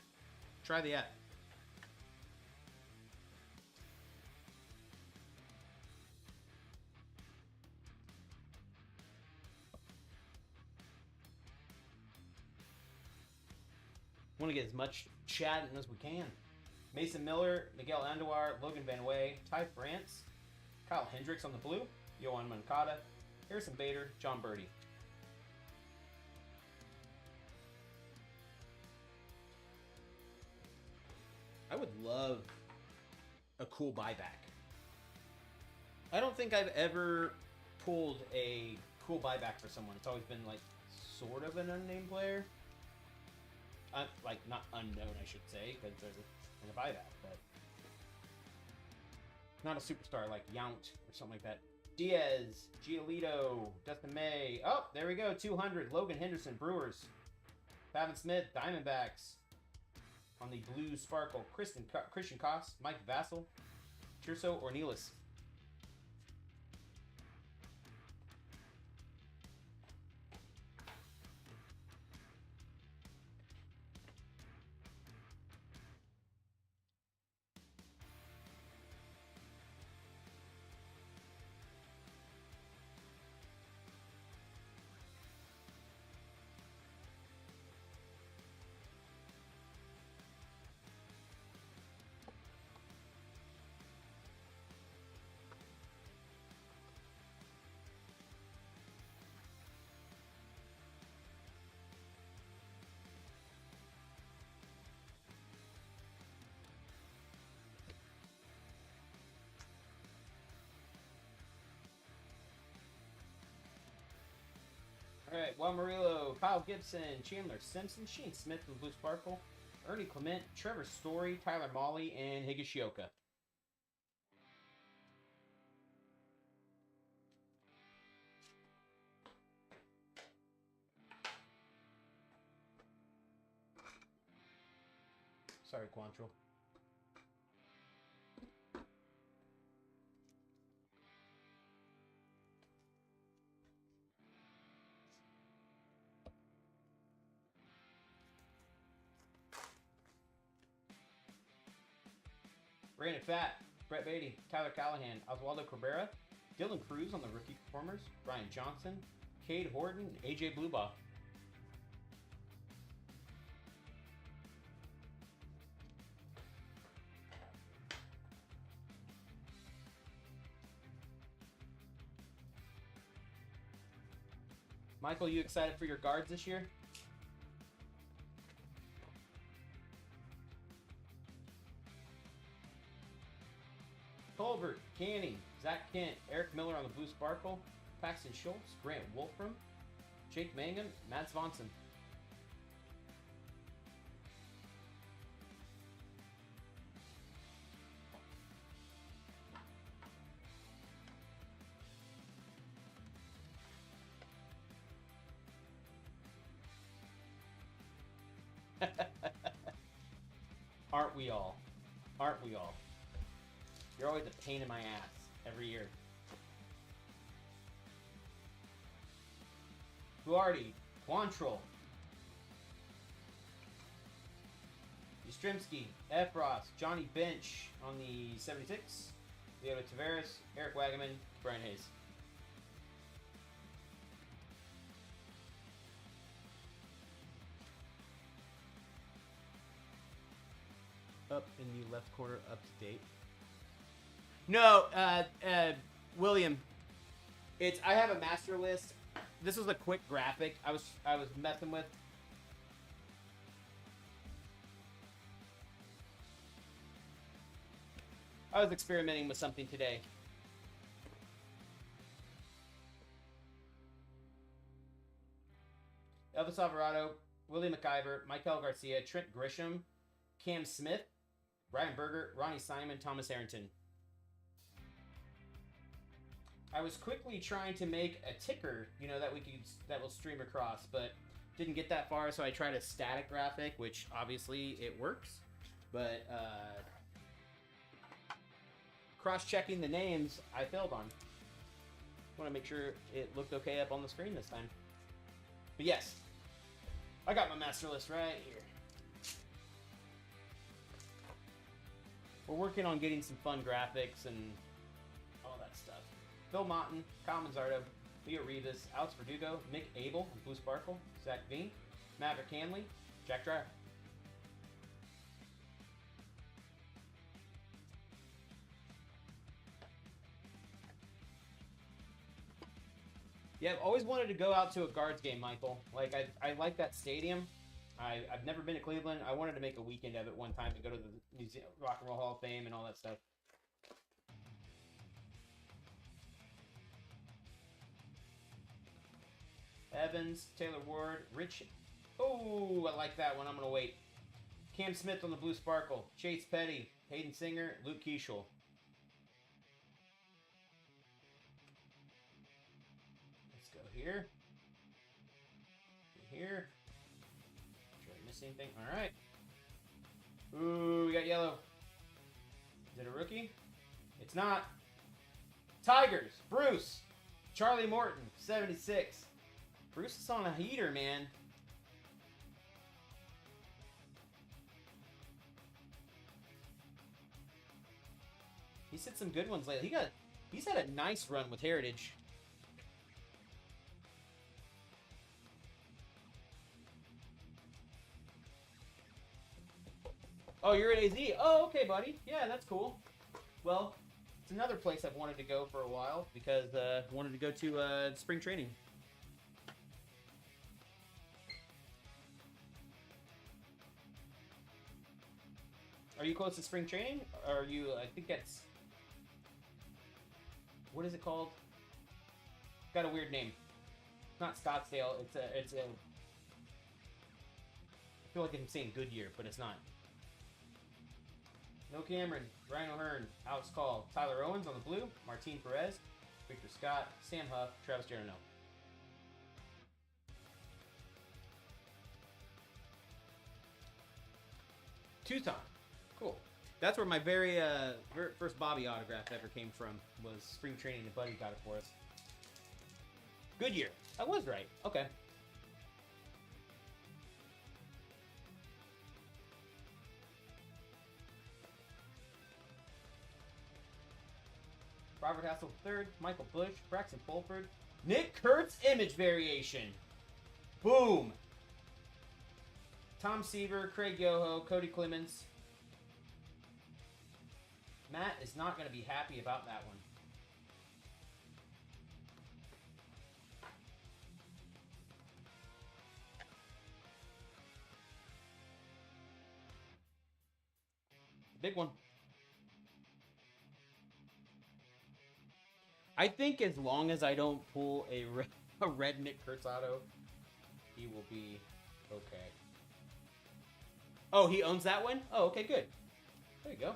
try the app. Want to get as much chatting as we can. Mason Miller, Miguel Andujar, Logan Van Way, Ty France, Kyle Hendricks on the blue, Yohan Moncada, Harrison Bader, John Birdie. I would love a cool buyback. I don't think I've ever pulled a cool buyback for someone. It's always been like sort of an unnamed player. Like, not unknown, I should say, because they're in a buyback, but not a superstar like Yount or something like that. Diaz, Giolito, Dustin May. Oh, there we go, 200. Logan Henderson, Brewers. Pavin Smith, Diamondbacks. On the blue sparkle, Christian Koss, Mike Vassell, Tirso Ornelas. All right, Juan Murillo, Kyle Gibson, Chandler Simpson, Shane Smith from Blue Sparkle, Ernie Clement, Trevor Story, Tyler Molly, and Higashioka. Sorry, Quantrill. Brandon Fat, Brett Beatty, Tyler Callahan, Oswaldo Cabrera, Dylan Cruz on the rookie performers, Ryan Johnson, Cade Horton, AJ Blubaugh. Michael, you excited for your guards this year? Colbert, Canning, Zach Kent, Eric Miller on the Blue Sparkle, Paxton Schultz, Grant Wolfram, Jake Mangum, Matt Svanson. Aren't we all? Aren't we all? You're always a pain in my ass every year. Guardi, Quantrill, Yastrzemski, Efros, Johnny Bench on the 76, Leota Tavares, Eric Wagaman, Brian Hayes. Up in the left corner, up to date. No, William. I have a master list. This was a quick graphic I was messing with. I was experimenting with something today. Elvis Alvarado, Willie McIver, Michael Garcia, Trent Grisham, Cam Smith, Ryan Berger, Ronnie Simon, Thomas Harrington. I was quickly trying to make a ticker, that will stream across, but didn't get that far, so I tried a static graphic, which obviously it works. But cross-checking the names, I failed on. Want to make sure it looked okay up on the screen this time. But yes, I got my master list right here. We're working on getting some fun graphics and all that stuff. Phil Motton, Kyle Manzardo, Leo Rivas, Alex Verdugo, Mick Abel, Blue Sparkle, Zach Veen, Maverick Hanley, Jack Dreyer. Yeah, I've always wanted to go out to a Guards game, Michael. Like, I like that stadium. I've never been to Cleveland. I wanted to make a weekend of it one time and go to the Museum, Rock and Roll Hall of Fame and all that stuff. Evans, Taylor Ward, Rich. Oh, I like that one. I'm going to wait. Cam Smith on the Blue Sparkle. Chase Petty, Hayden Singer, Luke Keeschel. Let's go here. Here. Did I miss anything? All right. Ooh, we got yellow. Is it a rookie? It's not. Tigers, Bruce. Charlie Morton, 76. Bruce is on a heater, man. He's hit some good ones lately. He's had a nice run with Heritage. Oh, you're at AZ. Oh, okay, buddy. Yeah, that's cool. Well, it's another place I've wanted to go for a while because I wanted to go to spring training. Are you close to spring training? Or are you, I think that's... What is it called? Got a weird name. not Scottsdale. It's a. I feel like I'm saying Goodyear, but it's not. No Cameron, Ryan O'Hearn, Alex Call, Tyler Owens on the blue, Martin Perez, Victor Scott, Sam Huff, Travis Jarno. Tucson. Cool. That's where my very first Bobby autograph ever came from, was spring training, and Buddy got it for us. Goodyear. I was right. Okay. Robert Hassel III, Michael Bush, Braxton Fulford, Nick Kurtz image variation. Boom. Tom Seaver, Craig Yoho, Cody Clemens. Matt is not going to be happy about that one. Big one. I think as long as I don't pull a red Nick Kurtz auto, he will be okay. Oh, he owns that one? Oh, okay, good. There you go.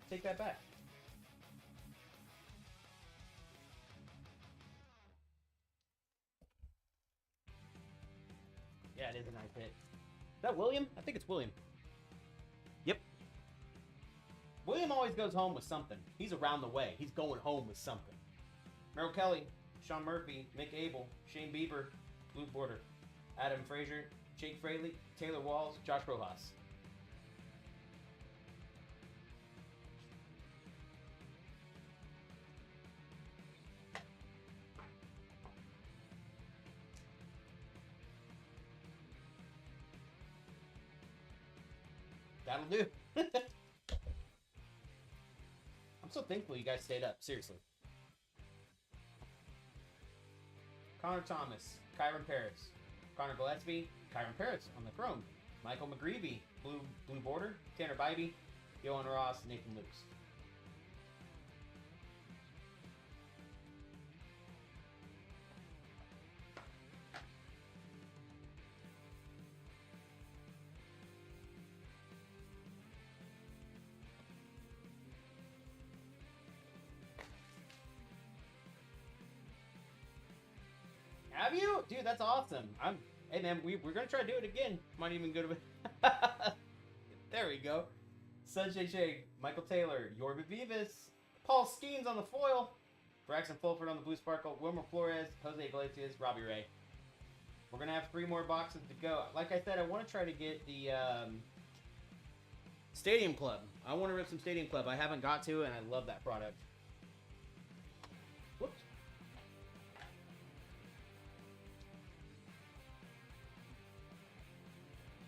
Take that back. Yeah, it is a nice hit. Is that William? I think it's William. Yep. William always goes home with something. He's around the way. He's going home with something. Merrill Kelly, Sean Murphy, Mick Abel, Shane Bieber, Blue Border, Adam Frazier, Jake Fraley, Taylor Walls, Josh Rojas. That'll do. I'm so thankful you guys stayed up. Seriously. Connor Thomas, Kyron Paris, Connor Gillespie, Kyron Paris on the Chrome, Michael McGreevy, Blue Border, Tanner Bybee, Johan Ross, Nathan Lukes. Have you? Dude, that's awesome. Hey man, we're gonna try to do it again. Might even go to there we go. Sunshine Shake, Michael Taylor, Yorba Vivas, Paul Skeens on the foil, Braxton Fulford on the Blue Sparkle, Wilmer Flores, Jose Iglesias, Robbie Ray. We're gonna have 3 more boxes to go. Like I said, I want to try to get the Stadium Club. I want to rip some Stadium Club. I haven't got to, and I love that product. Whoops.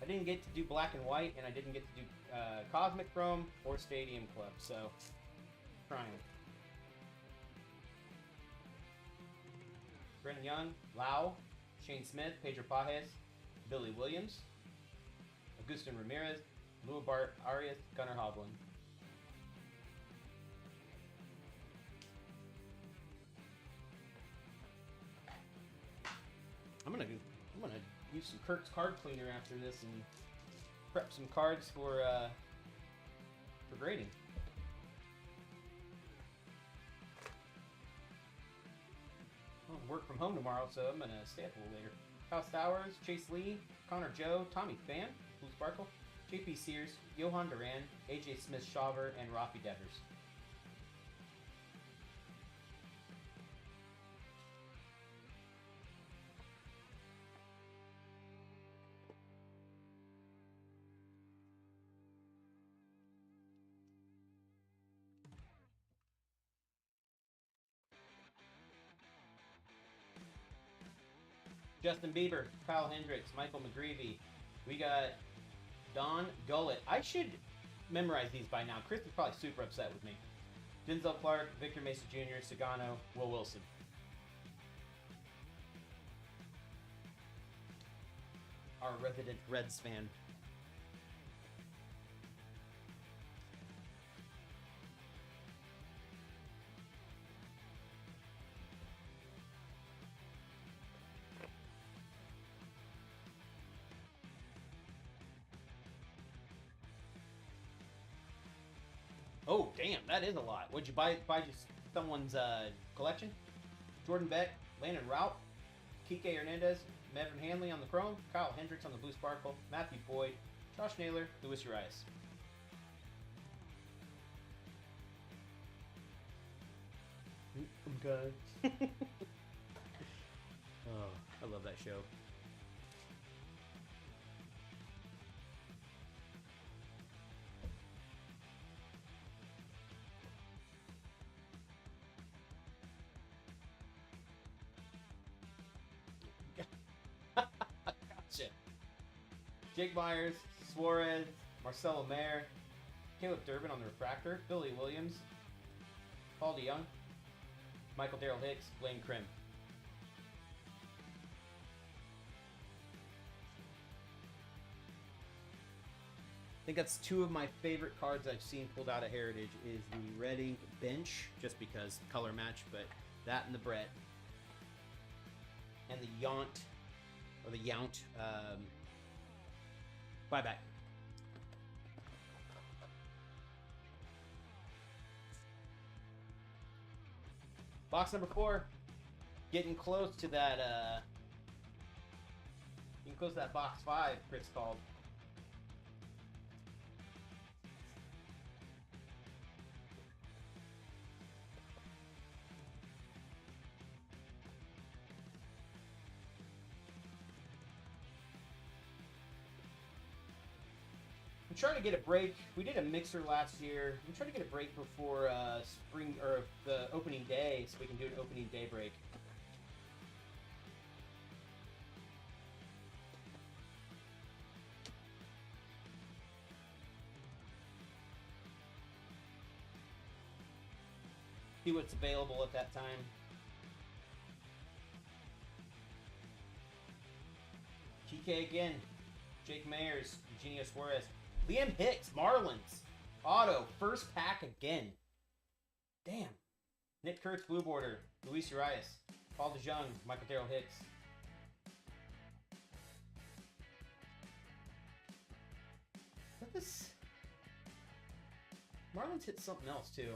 I didn't get to do black and white, and I didn't get to do Cosmic Chrome or Stadium Club, so trying. Brenton Young, Lau, Shane Smith, Pedro Pajes, Billy Williams, Agustin Ramirez, Lua Bart Arias, Gunnar Hovland. I'm gonna use some Kirk's card cleaner after this and prep some cards for grading. I'll work from home tomorrow, so I'm gonna stay up a little later. Kyle Stowers, Chase Lee, Connor Joe, Tommy Fan, Blue Sparkle, JP Sears, Johan Duran, AJ Smith-Shaver, and Rafi Devers. Justin Bieber, Kyle Hendricks, Michael McGreevy. We got Don Gullett. I should memorize these by now. Chris is probably super upset with me. Denzel Clark, Victor Mesa Jr., Sagano, Will Wilson. Our resident Reds fan. Oh, damn, that is a lot. Would you buy just someone's collection? Jordan Beck, Landon Rout, Kike Hernandez, Mevin Hanley on the Chrome, Kyle Hendricks on the Blue Sparkle, Matthew Boyd, Josh Naylor, Luis Urias. Okay. Oh, I love that show. Gotcha. Jake Myers, Suarez, Marcelo Mayer, Caleb Durbin on the Refractor, Billy Williams, Paul DeYoung, Michael Darrell Hicks, Blaine Krim. I think that's two of my favorite cards I've seen pulled out of Heritage is the Red Ink Bench, just because color match, but that and the Brett. And the Yount, or the Yount, buyback. Box number 4, getting close to that, getting close to that box 5, Chris called. I'm trying to get a break. We did a mixer last year. I'm trying to get a break before spring or the opening day, so we can do an opening day break. See what's available at that time. Kike again. Jake Mayers, Eugenio Suarez. Liam Hicks, Marlins. Auto, first pack again. Damn. Nick Kurtz, Blue Border. Luis Urias. Paul DeJong, Michael Darrell Hicks. Is that this? Marlins hit something else too.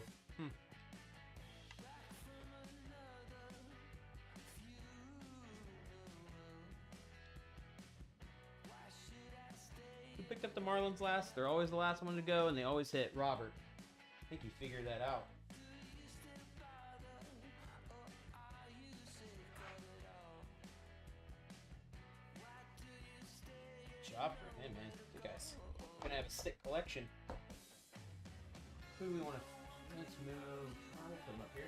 Picked up the Marlins last. They're always the last one to go, and they always hit Robert. I think you figured that out. Good job for him, man. You guys gonna have a sick collection. Who do we want to? Let's move. I'll put him up here.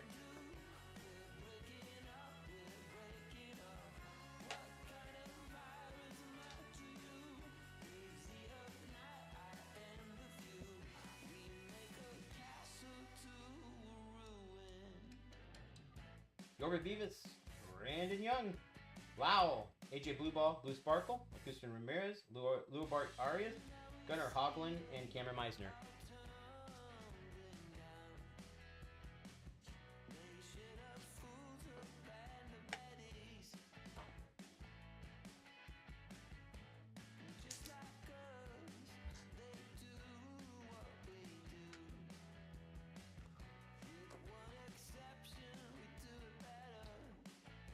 Yorba Vivas, Brandon Young, Lowell, AJ Blueball, Blue Sparkle, Houston Ramirez, Luabart Arias, Gunnar Hoglund, and Cameron Meisner.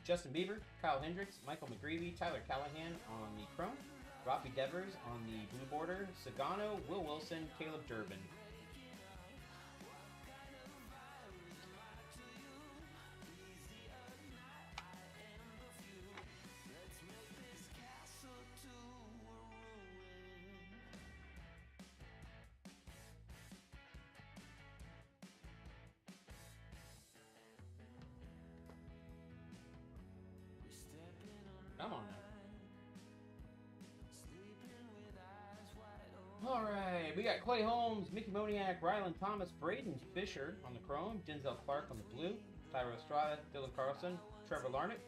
Justin Bieber, Kyle Hendricks, Michael McGreevy, Tyler Callahan on the Chrome, Rafi Devers on the Blue Border, Sagano, Will Wilson, Caleb Durbin. Come on now. Alright, we got Clay Holmes, Mickey Moniak, Rylan Thomas, Braden Fisher on the Chrome, Denzel Clark on the Blue, Tyro Estrada, Dylan Carlson, Trevor Larnett.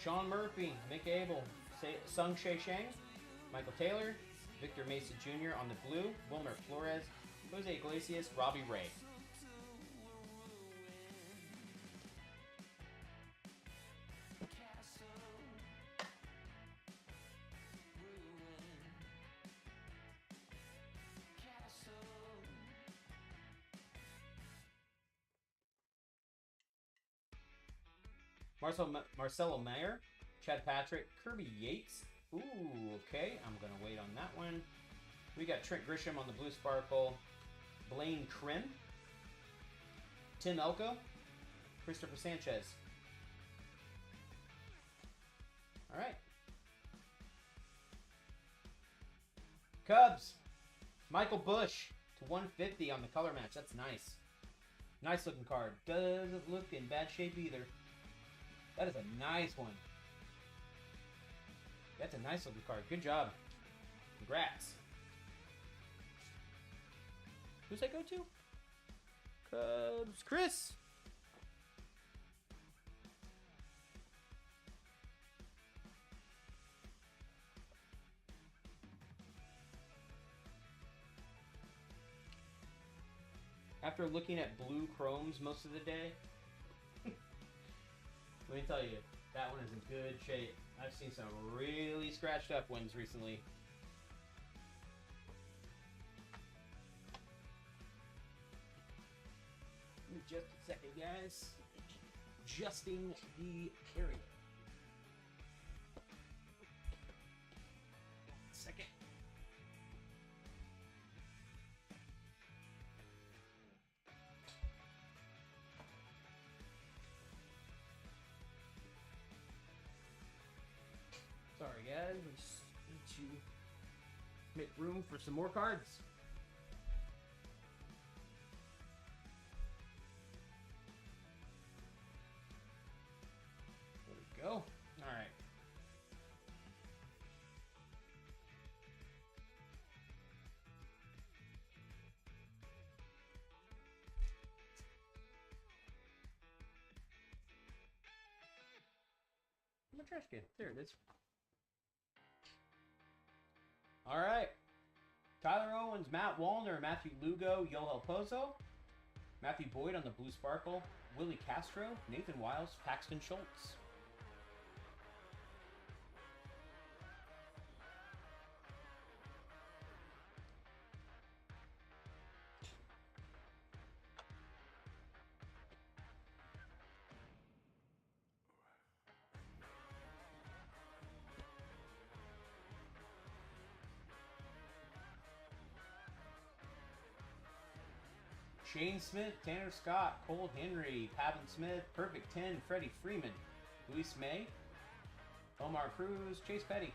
Sean Murphy, Mick Abel, Sung Shea Shang, Michael Taylor, Victor Mesa Jr. on the blue, Wilmer Flores, Jose Iglesias, Robbie Ray. Marcelo Mayer, Chad Patrick, Kirby Yates. Ooh, okay. I'm going to wait on that one. We got Trent Grisham on the Blue Sparkle. Blaine Krim. Tim Elko. Christopher Sanchez. All right. Cubs. Michael Bush to 150 on the color match. That's nice. Nice looking card. Doesn't look in bad shape either. That is a nice one. That's a nice looking card. Good job. Congrats. Who's that go to? Cubs. Chris. After looking at blue chromes most of the day, let me tell you, that one is in good shape. I've seen some really scratched up ones recently. Give me just a second, guys. Adjusting the area. Second. Sorry guys, we just need to make room for some more cards. There we go. Alright. My trash can. There it is. All right. Tyler Owens, Matt Wallner, Matthew Lugo, Yoel Pozo, Matthew Boyd on the Blue Sparkle, Willie Castro, Nathan Wiles, Paxton Schultz. Shane Smith, Tanner Scott, Cole Henry, Pavin Smith, Perfect 10, Freddie Freeman, Luis May, Omar Cruz, Chase Petty.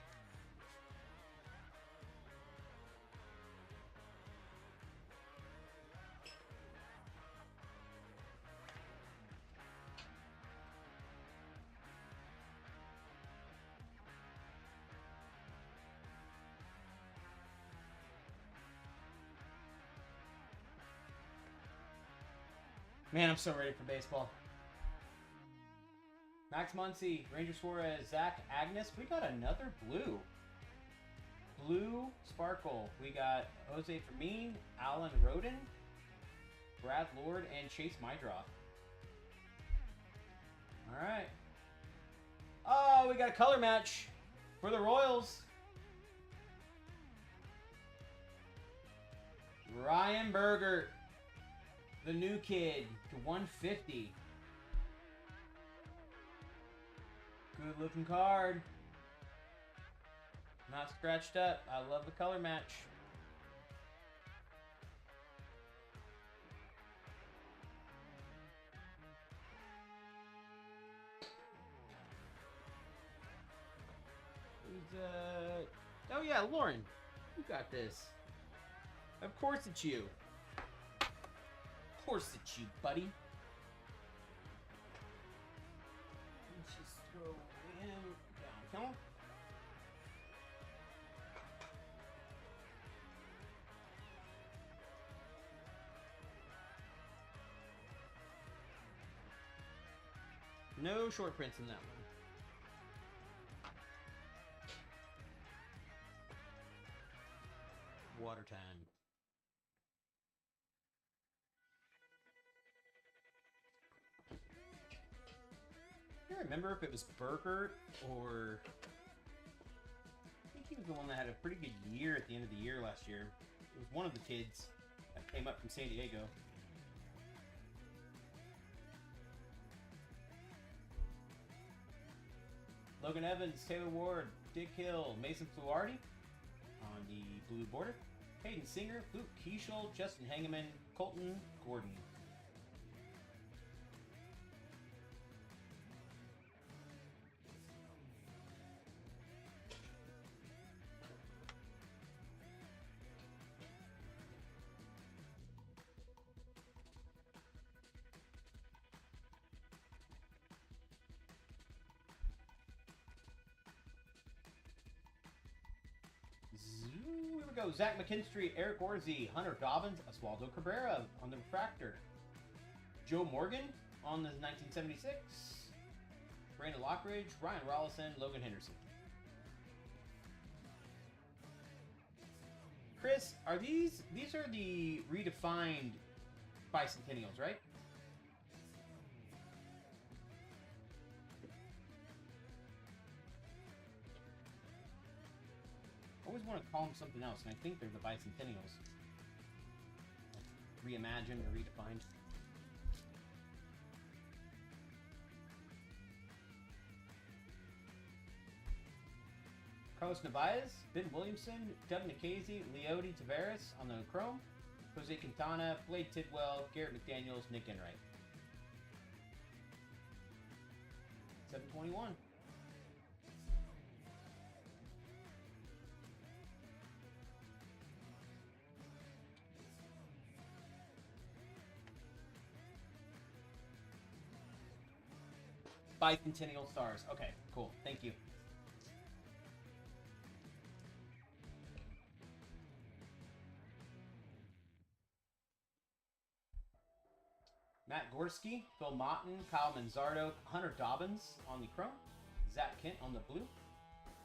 Man, I'm so ready for baseball. Max Muncy, Ranger Suarez, Zach Agnes. We got another blue. Blue Sparkle. We got Jose Fermin, Alan Roden, Brad Lord, and Chase Mydroff. All right. Oh, we got a color match for the Royals. Ryan Berger, the new kid, to 150. Good looking card. Not scratched up. I love the color match. Who's oh yeah, Lauren. You got this. Of course it's you. Of course it's you, buddy. Let's just throw him down. Come on. No short prints in that one. water time. I can't remember if it was Burger or... I think he was the one that had a pretty good year at the end of the year last year. It was one of the kids that came up from San Diego. Logan Evans, Taylor Ward, Dick Hill, Mason Fluharty on the blue border. Hayden Singer, Luke Keishel, Justin Hangeman, Colton Gordon. Here we go. Zach McKinstry, Eric Orzi, Hunter Dobbins, Oswaldo Cabrera on the refractor. Joe Morgan on the 1976. Brandon Lockridge, Ryan Rollison, Logan Henderson. Chris, are these are the redefined bicentennials, right? I always want to call them something else, and I think they're the bicentennials. Reimagined or redefined. Carlos Narvaez, Ben Williamson, Doug Nikhazy, Leody Tavares on the chrome. Jose Quintana, Blade Tidwell, Garrett McDaniels, Nick Enright. 721. Bicentennial stars. Okay, cool. Thank you. Matt Gorski, Phil Motton, Kyle Manzardo, Hunter Dobbins on the chrome, Zach Kent on the blue,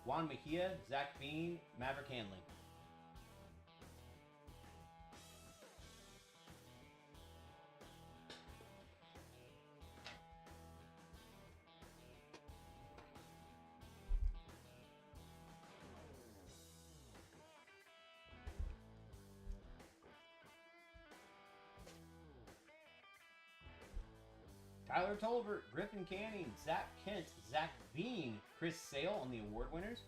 Juan Mejia, Zach Bean, Maverick Hanley. Tyler Tolbert, Griffin Canning, Zach Kent, Zach Bean, Chris Sale on the award winners,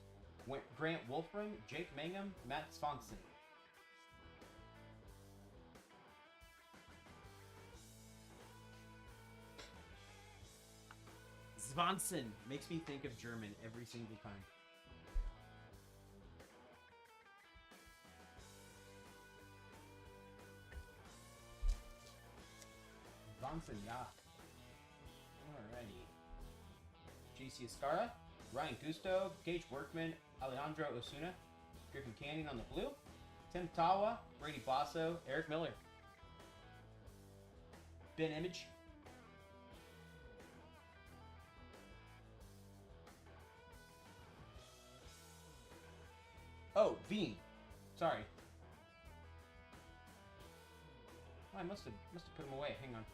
Grant Wolfram, Jake Mangum, Matt Swanson. Swanson makes me think of German every single time. Swanson, yeah. Alrighty. JC Escara, Ryan Gusto, Gage Workman, Alejandro Osuna, Griffin Canning on the blue, Tim Tawa, Brady Basso, Eric Miller, Ben Image. Oh, Bean. Sorry. Oh, I must have put him away. Hang on.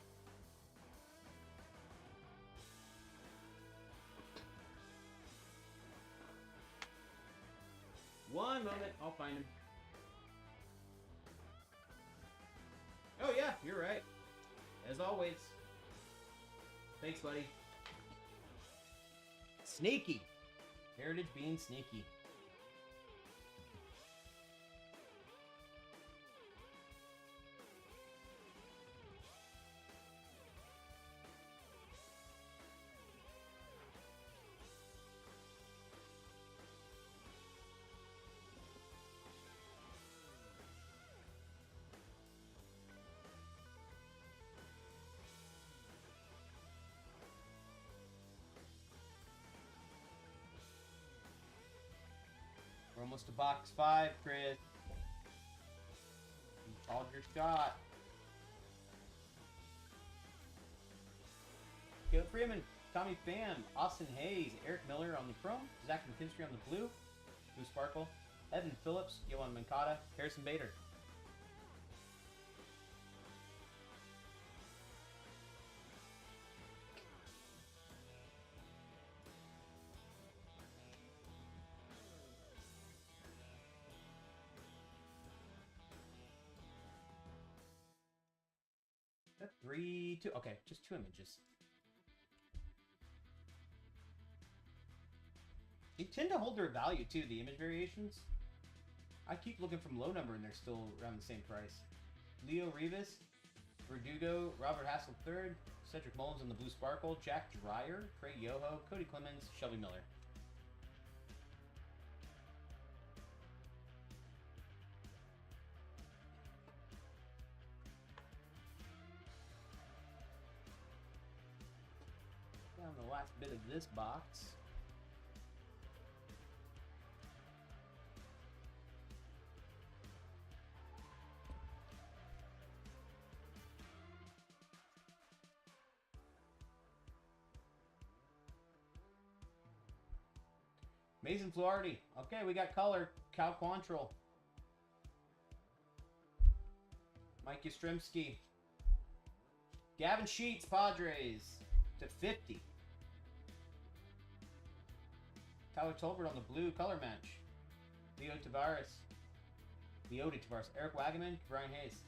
One moment, I'll find him. Oh yeah, you're right. As always. Thanks, buddy. Sneaky. Heritage being sneaky. We're almost to box 5, Chris. You called your shot. Caleb Freeman, Tommy Pham, Austin Hayes, Eric Miller on the chrome, Zach McKinstry on the blue, Blue Sparkle, Evan Phillips, Yohan Moncada, Harrison Bader. That 3, 2. Okay, just 2 images. They tend to hold their value too, the image variations. I keep looking from low number and they're still around the same price. Leo Rivas, Verdugo, Robert Hassel III, Cedric Mullins on the Blue Sparkle, Jack Dreyer, Craig Yoho, Cody Clemens, Shelby Miller. Down the last bit of this box. Mason Fluharty. Okay, we got color. Cal Quantrill. Mike Yastrzemski. Gavin Sheets, Padres. To 50. Tyler Tolbert on the blue color match. Leo Tavares. Eric Wagaman. Brian Hayes.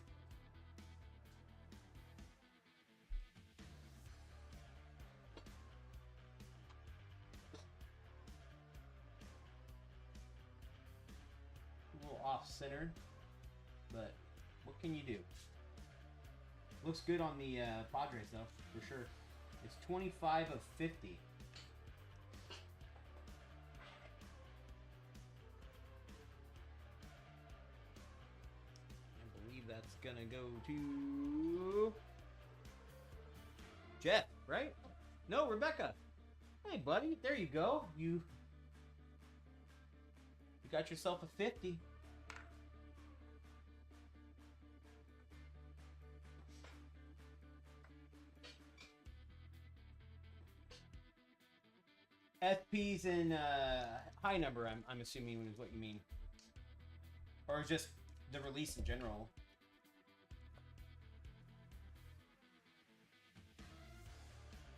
Off-centered, but what can you do? Looks good on the Padres though, for sure. It's 25 of 50. I believe that's gonna go to Jeff, right? No, Rebecca. Hey, buddy, there you go. You got yourself a 50. FPs in high number, I'm assuming is what you mean. Or just the release in general.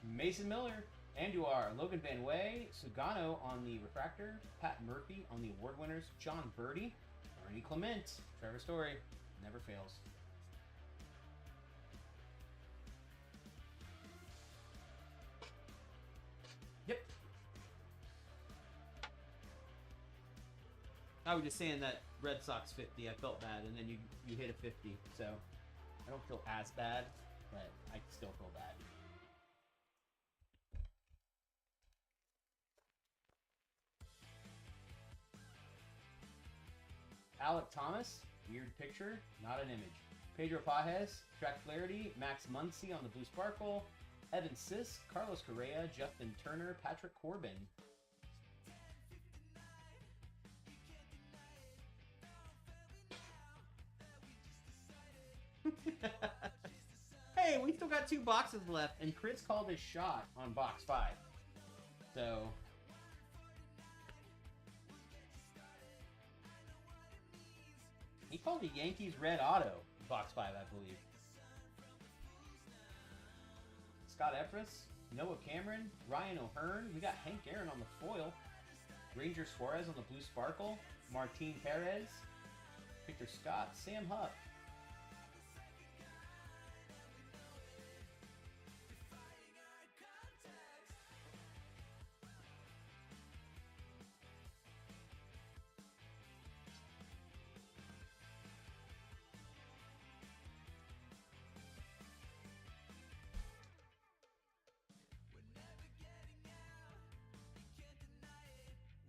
Mason Miller, Andujar, Logan Van Way, Sugano on the refractor, Pat Murphy on the award winners, John Birdie, Ernie Clement, Trevor Story, never fails. Yep. I was just saying that Red Sox 50, I felt bad, and then you hit a 50, so I don't feel as bad, but I still feel bad. Alec Thomas, weird picture, not an image. Pedro Pajes, track clarity, Max Muncy on the Blue Sparkle, Evan Sis, Carlos Correa, Justin Turner, Patrick Corbin. Hey, we still got 2 boxes left, and Chris called his shot on box 5. So he called a Yankees red auto, box 5, I believe. Scott Efris, Noah Cameron, Ryan O'Hearn. We got Hank Aaron on the foil. Ranger Suarez on the Blue Sparkle. Martin Perez. Victor Scott. Sam Huff.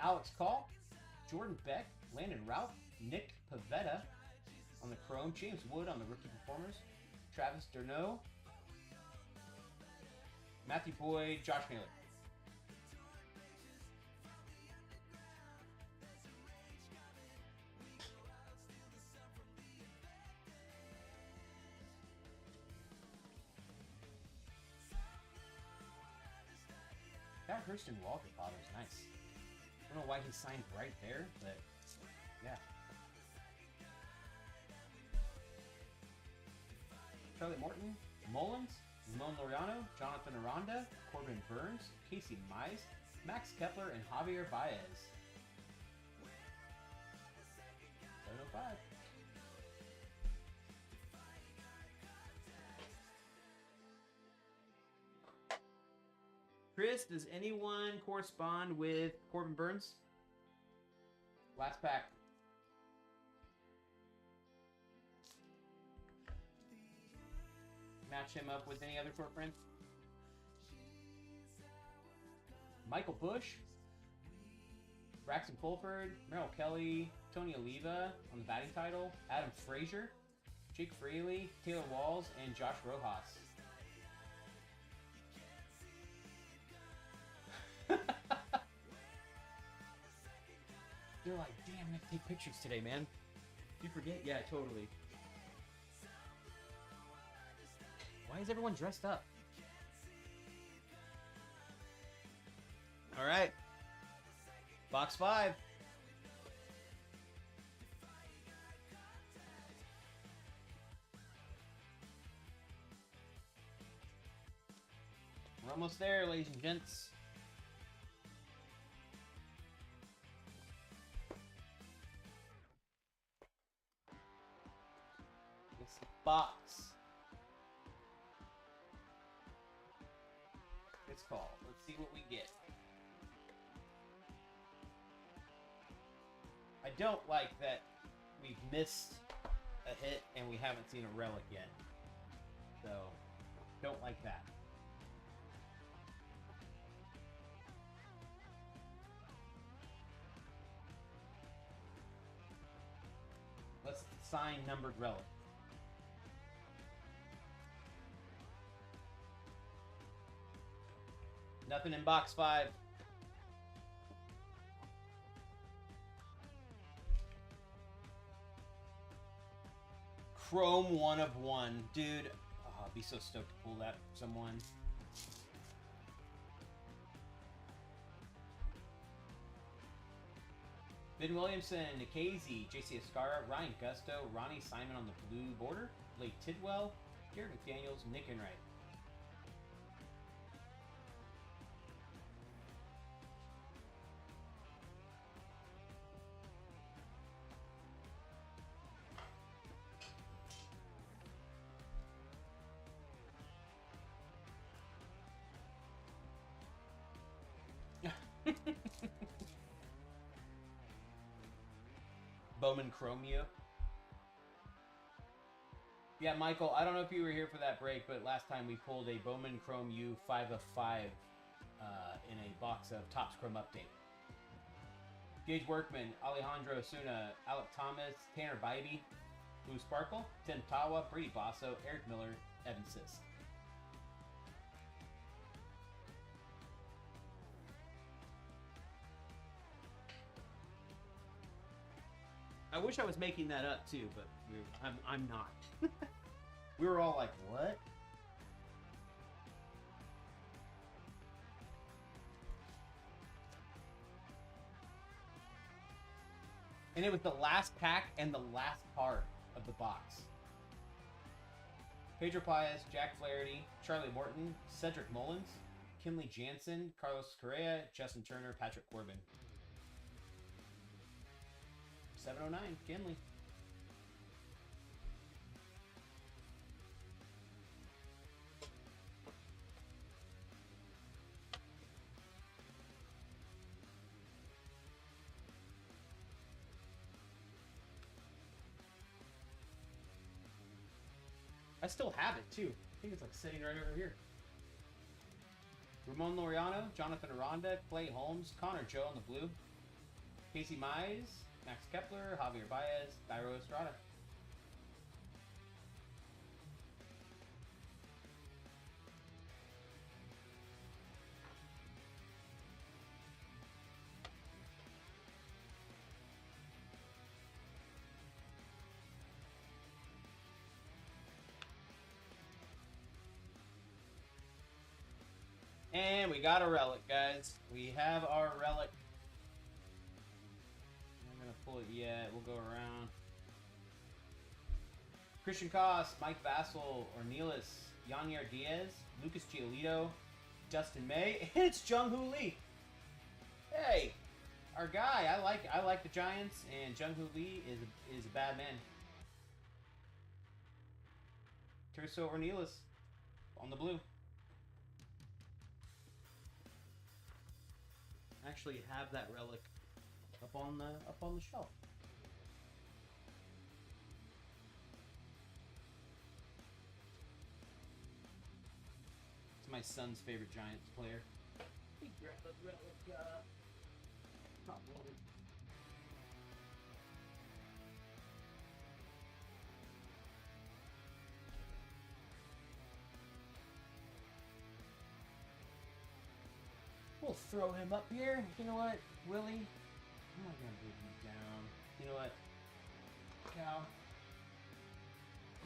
Alex Call, Jordan Beck, Landon Ralph, Nick Pavetta on the Chrome, James Wood on the Rookie Performers, Travis D'Arnaud, Matthew Boyd, Josh Naylor. That Hurston Walker bottle is nice. I don't know why he signed right there, but Yeah. Charlie Morton, Mullins, Ramon Laureano, Jonathan Aranda, Corbin Burns, Casey Mize, Max Kepler, and Javier Baez. 705. Chris, does anyone correspond with Corbin Burns? Last pack. Match him up with any other court friend? Michael Bush, Braxton Fulford, Merrill Kelly, Tony Oliva on the batting title, Adam Frazier, Jake Fraley, Taylor Walls, and Josh Rojas. They're like, damn, I have to take pictures today, man. You forget? Yeah, totally. Why is everyone dressed up? All right. Box 5. We're almost there, ladies and gents. This box. It's called. Let's see what we get. I don't like that we've missed a hit and we haven't seen a relic yet. So, don't like that. Let's sign numbered relic. Nothing in box 5. Chrome 1 of 1. Dude, oh, I'd be so stoked to pull that from someone. Ben Williamson, Nikhazy, JC Escara, Ryan Gusto, Ronnie Simon on the blue border, Blake Tidwell, Garrett McDaniels, Nick Enright. Bowman Chromeo. Yeah, Michael, I don't know if you were here for that break, but last time we pulled a Bowman Chrome U 5 of 5 in a box of Topps Chrome Update. Gage Workman, Alejandro Osuna, Alec Thomas, Tanner Bybee, Blue Sparkle, Tim Tawa, Brady Basso, Eric Miller, Evan Sisk. I wish I was making that up too, but I'm not. We were all like, what? And it was the last pack and the last card of the box. Pedro Paez, Jack Flaherty, Charlie Morton, Cedric Mullins, Kenley Jansen, Carlos Correa, Justin Turner, Patrick Corbin. 709, Kenley. I still have it too. I think it's like sitting right over here. Ramon Laureano, Jonathan Aranda, Clay Holmes, Connor Joe on the blue, Casey Mize, Max Kepler, Javier Baez, Thairo Estrada. And we got a relic, guys. We have our relic. I'm going to pull it yet. We'll go around. Christian Koss, Mike Vassell, Ornelas, Yanyar Diaz, Lucas Giolito, Dustin May, and it's Jung-Hoo Lee. Hey, our guy. I like the Giants, and Jung-Hoo Lee is a bad man. Terso Ornelas on the blue. Actually have that relic up on the shelf. It's my son's favorite Giants player. He grabbed the relic. Not loaded. We'll throw him up here. You know what, Willie? I'm not gonna move him down. You know what, Cal?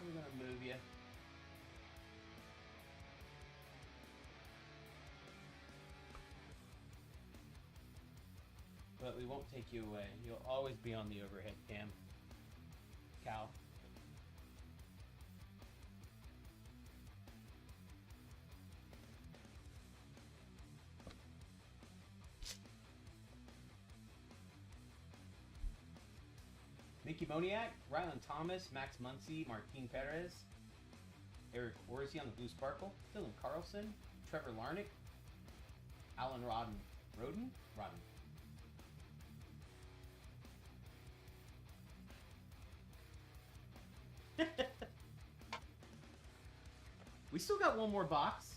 We're gonna move you. But we won't take you away. You'll always be on the overhead cam, Cal. Mickey Moniak, Rylan Thomas, Max Muncy, Martin Perez, Eric Orsi on the Blue Sparkle, Dylan Carlson, Trevor Larnach, Alan Roden. We still got one more box.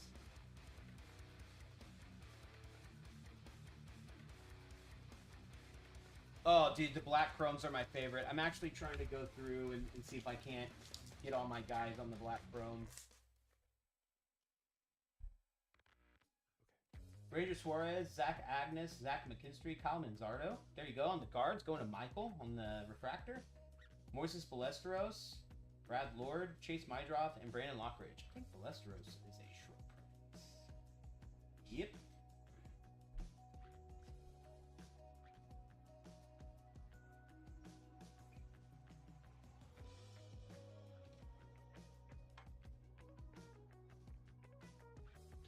Oh, dude, the black chromes are my favorite. I'm actually trying to go through and see if I can't get all my guys on the black chrome. Ranger Suarez, Zach Agnes, Zach McKinstry, Kyle Manzardo. There you go on the cards. Going to Michael on the refractor. Moises Ballesteros, Brad Lord, Chase Mydroth, and Brandon Lockridge. I think Ballesteros is a short price. Yep.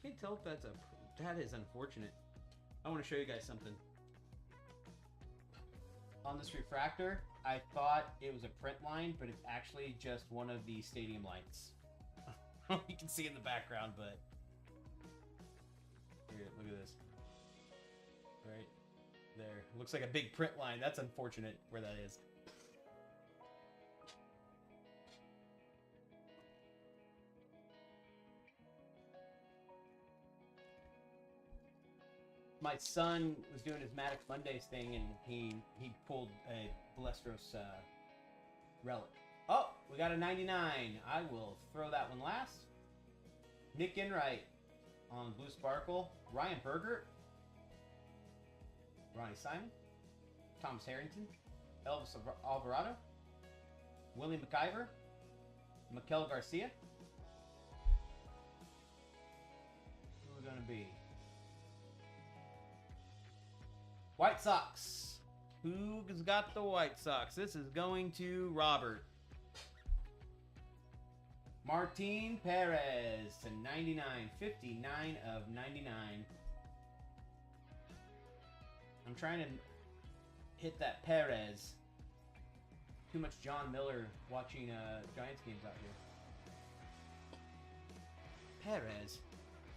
Can't tell if that's that is unfortunate. I want to show you guys something. On this refractor, I thought it was a print line, but it's actually just one of the stadium lights. You can see in the background, but here, look at this. Right there. Looks like a big print line. That's unfortunate where that is. My son was doing his Maddox Mondays thing, and he pulled a Ballesteros relic. Oh, we got a 99. I will throw that one last. Nick Enright on Blue Sparkle. Ryan Berger. Ronnie Simon. Thomas Harrington. Elvis Alvarado. Willie McIver. Mikel Garcia. Who are we going to be? White Sox. Who's got the White Sox? This is going to Robert. Martin Perez to 99. 59 of 99. I'm trying to hit that Perez. Too much John Miller watching Giants games out here. Perez.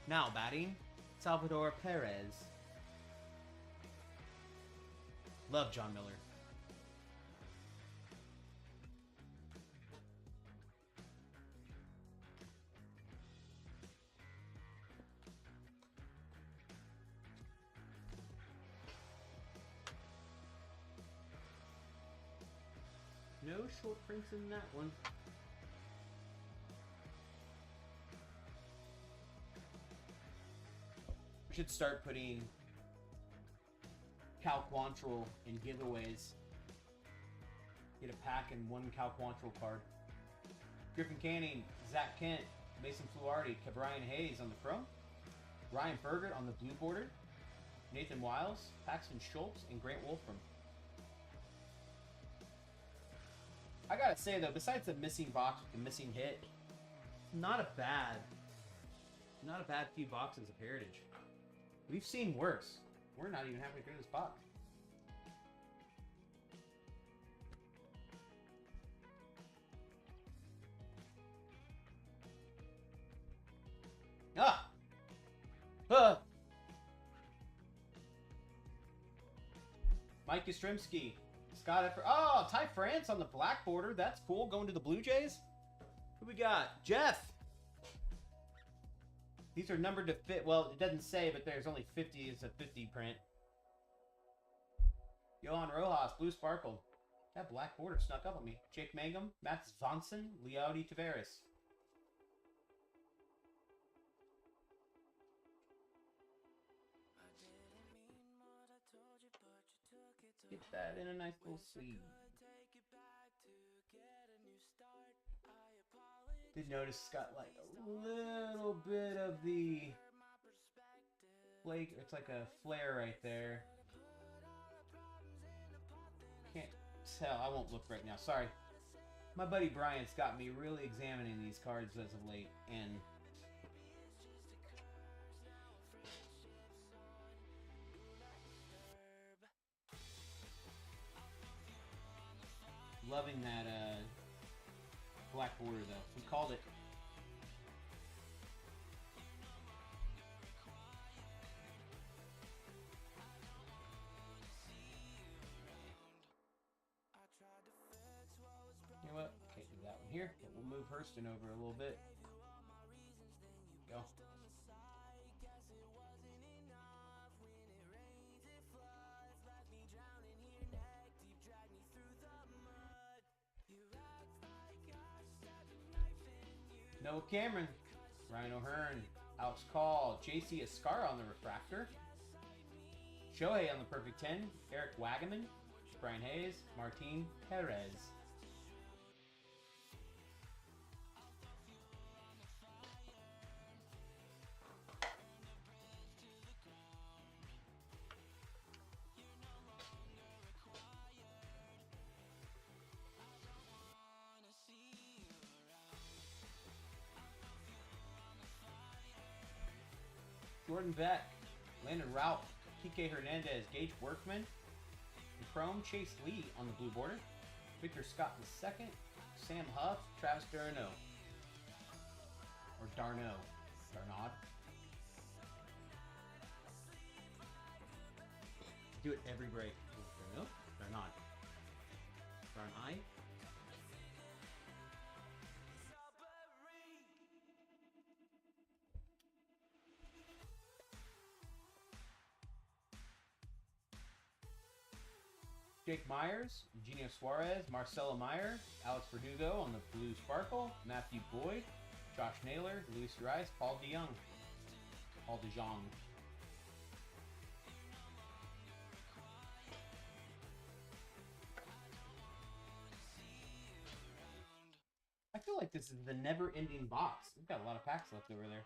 Now batting, Salvador Perez. Love John Miller. No short prints in that one. We should start putting Cal Quantrill in giveaways. Get a pack and one Cal Quantrill card. Griffin Canning, Zach Kent, Mason Fluharty, Ke'Bryan Hayes on the chrome. Ryan Berger on the blue border. Nathan Wiles, Paxton Schultz, and Grant Wolfram. I gotta say though, besides the missing box with the missing hit, not a bad few boxes of Heritage. We've seen worse. We're not even halfway through this box. Ah! Mike Yastrzemski. Scott Effer. Oh, Ty France on the black border. That's cool. Going to the Blue Jays. Who we got? Jeff. These are numbered to fit. Well, it doesn't say, but there's only 50. It's a 50 print. Johan Rojas, Blue Sparkle. That black border snuck up on me. Jake Mangum, Mats Vonson, Leody Taveras. Get that in a nice little sleeve. Did notice it's got like a little bit of the flake. It's like a flare right there. Can't tell. I won't look right now. Sorry. My buddy Brian's got me really examining these cards as of late, and loving that black border though. We called it. You know what? Can't do that one here, but we'll move Hurston over a little bit. Go. Noah Cameron, Ryan O'Hearn, Alex Call, JC Escar on the refractor, Shohei on the perfect 10, Eric Wagaman, Brian Hayes, Martin Perez. Jordan Beck, Landon Ralph, PK Hernandez, Gage Workman, and Chrome Chase Lee on the blue border, Victor Scott II, Sam Huff, Travis Darno, or Darno, Darnod. Do it every break. Darno, Darnod, Darnai. Jake Myers, Eugenio Suarez, Marcelo Meyer, Alex Verdugo on the blue sparkle, Matthew Boyd, Josh Naylor, Luis Rice, Paul DeJong. Paul DeJong. I feel like this is the never-ending box. We've got a lot of packs left over there.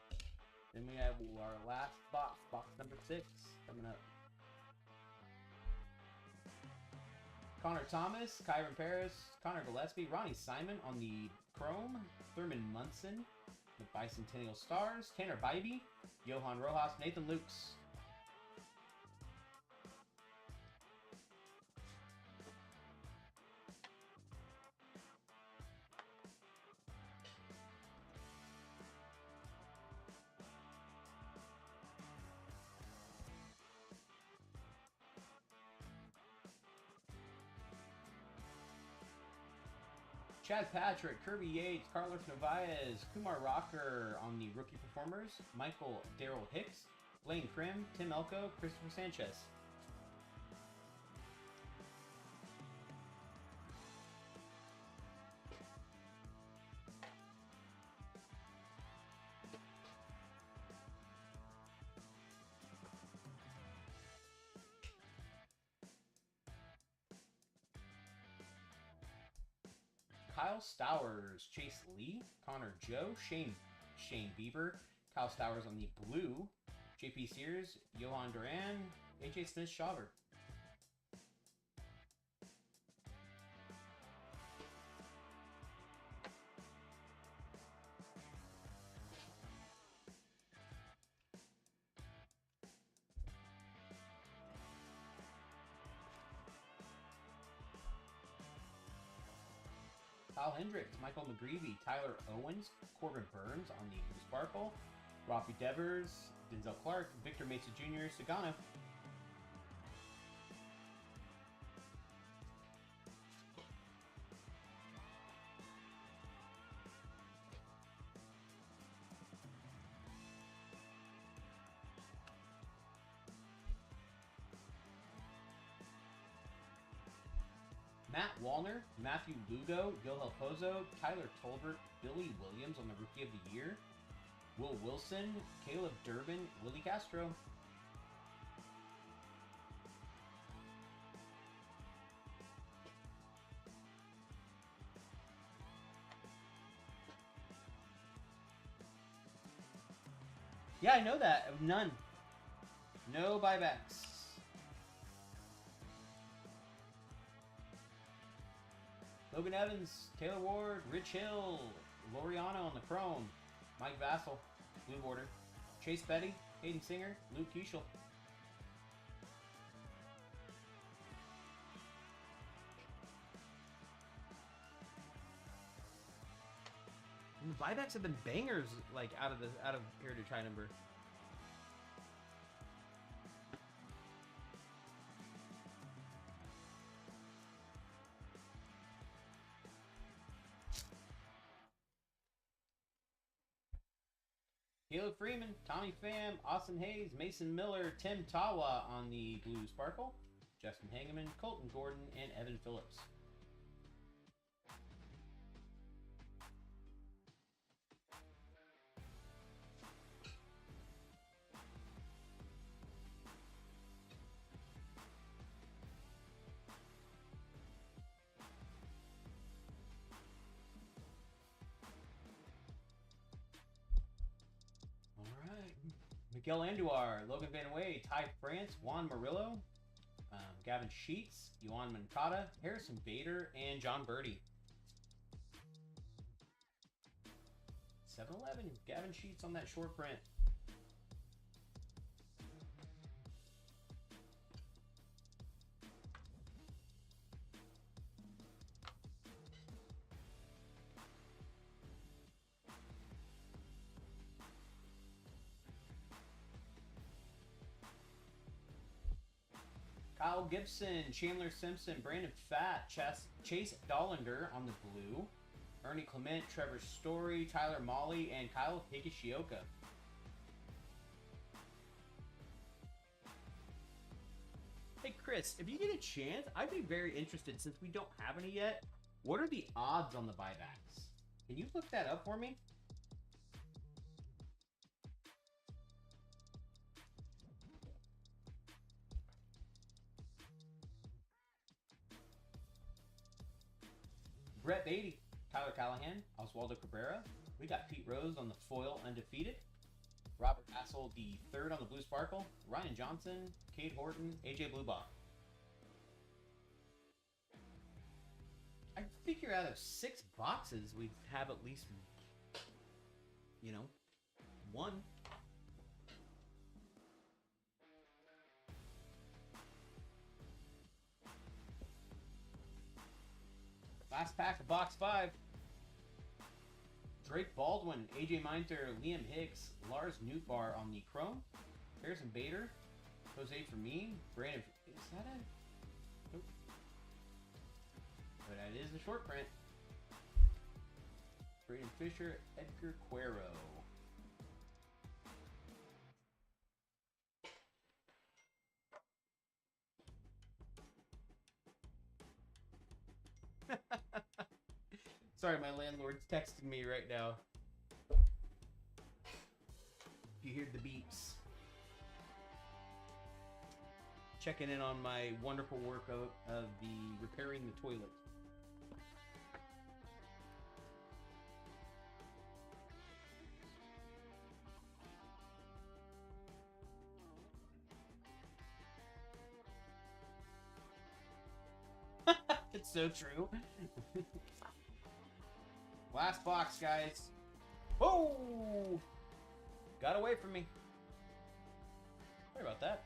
Then we have our last box, box number 6, coming up. Connor Thomas, Kyron Paris, Connor Gillespie, Ronnie Simon on the Chrome, Thurman Munson, the Bicentennial Stars, Tanner Bybee, Johan Rojas, Nathan Lukes. Chad Patrick, Kirby Yates, Carlos Narvaez, Kumar Rocker on the rookie performers, Michael Darrell Hicks, Blaine Krim, Tim Elko, Christopher Sanchez. Kyle Stowers, Chase Lee, Connor Joe, Shane Bieber, Kyle Stowers on the blue, JP Sears, Johan Duran, AJ Smith-Shawver. Kyle Hendricks, Michael McGreevy, Tyler Owens, Corbin Burns on the Blue Sparkle, Rafi Devers, Denzel Clark, Victor Mesa Jr., Sagano. Matt Wallner, Matthew Lugo, Gil Pozo, Tyler Tolbert, Billy Williams on the Rookie of the Year, Will Wilson, Caleb Durbin, Willie Castro. Yeah, I know that. None. No buybacks. Logan Evans, Taylor Ward, Rich Hill, Loriano on the Chrome, Mike Vassell, Blue Border, Chase Petty, Hayden Singer, Luke Keishel. And the buybacks have been bangers, like out of period of try number. Caleb Freeman, Tommy Pham, Austin Hayes, Mason Miller, Tim Tawa on the Blue Sparkle, Justin Hageman, Colton Gordon, and Evan Phillips. Miguel Andujar, Logan Van Way, Ty France, Juan Murillo, Gavin Sheets, Yohan Moncada, Harrison Bader, and John Birdie. 7-Eleven, Gavin Sheets on that short print. Kyle Gibson, Chandler Simpson, Brandon Pfaadt, Chase Dollander on the blue, Ernie Clement, Trevor Story, Tyler Molly, and Kyle Higashioka. Hey Chris, if you get a chance, I'd be very interested since we don't have any yet. What are the odds on the buybacks? Can you look that up for me? Brett Beatty, Tyler Callahan, Oswaldo Cabrera. We got Pete Rose on the foil undefeated. Robert Hassel, the third on the Blue Sparkle. Ryan Johnson, Cade Horton, AJ Bluebaugh. I figure out of 6 boxes, we'd have at least, you know, one. Last pack of box 5. Drake Baldwin, AJ Minter, Liam Hicks, Lars Nootbaar on the Chrome. Harrison Bader, Jose Fermin, Brandon. Is that a? Nope. But that is the short print. Braden Fisher, Edgar Cuero. Sorry, my landlord's texting me right now. If you hear the beeps. Checking in on my wonderful work of the repairing the toilet. It's so true. Last box, guys. Whoa! Got away from me. Sorry about that.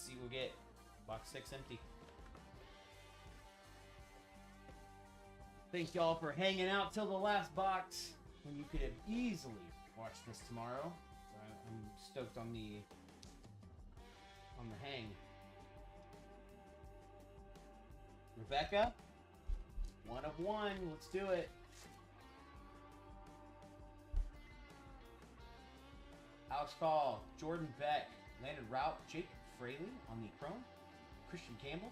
see what we get. Box 6 empty. Thank y'all for hanging out till the last box when you could have easily watched this tomorrow. I'm stoked on the hang. Rebecca, 1 of 1. Let's do it. Alex Call, Jordan Beck, Landon Rout, Jake Fraley on the chrome, Christian Campbell,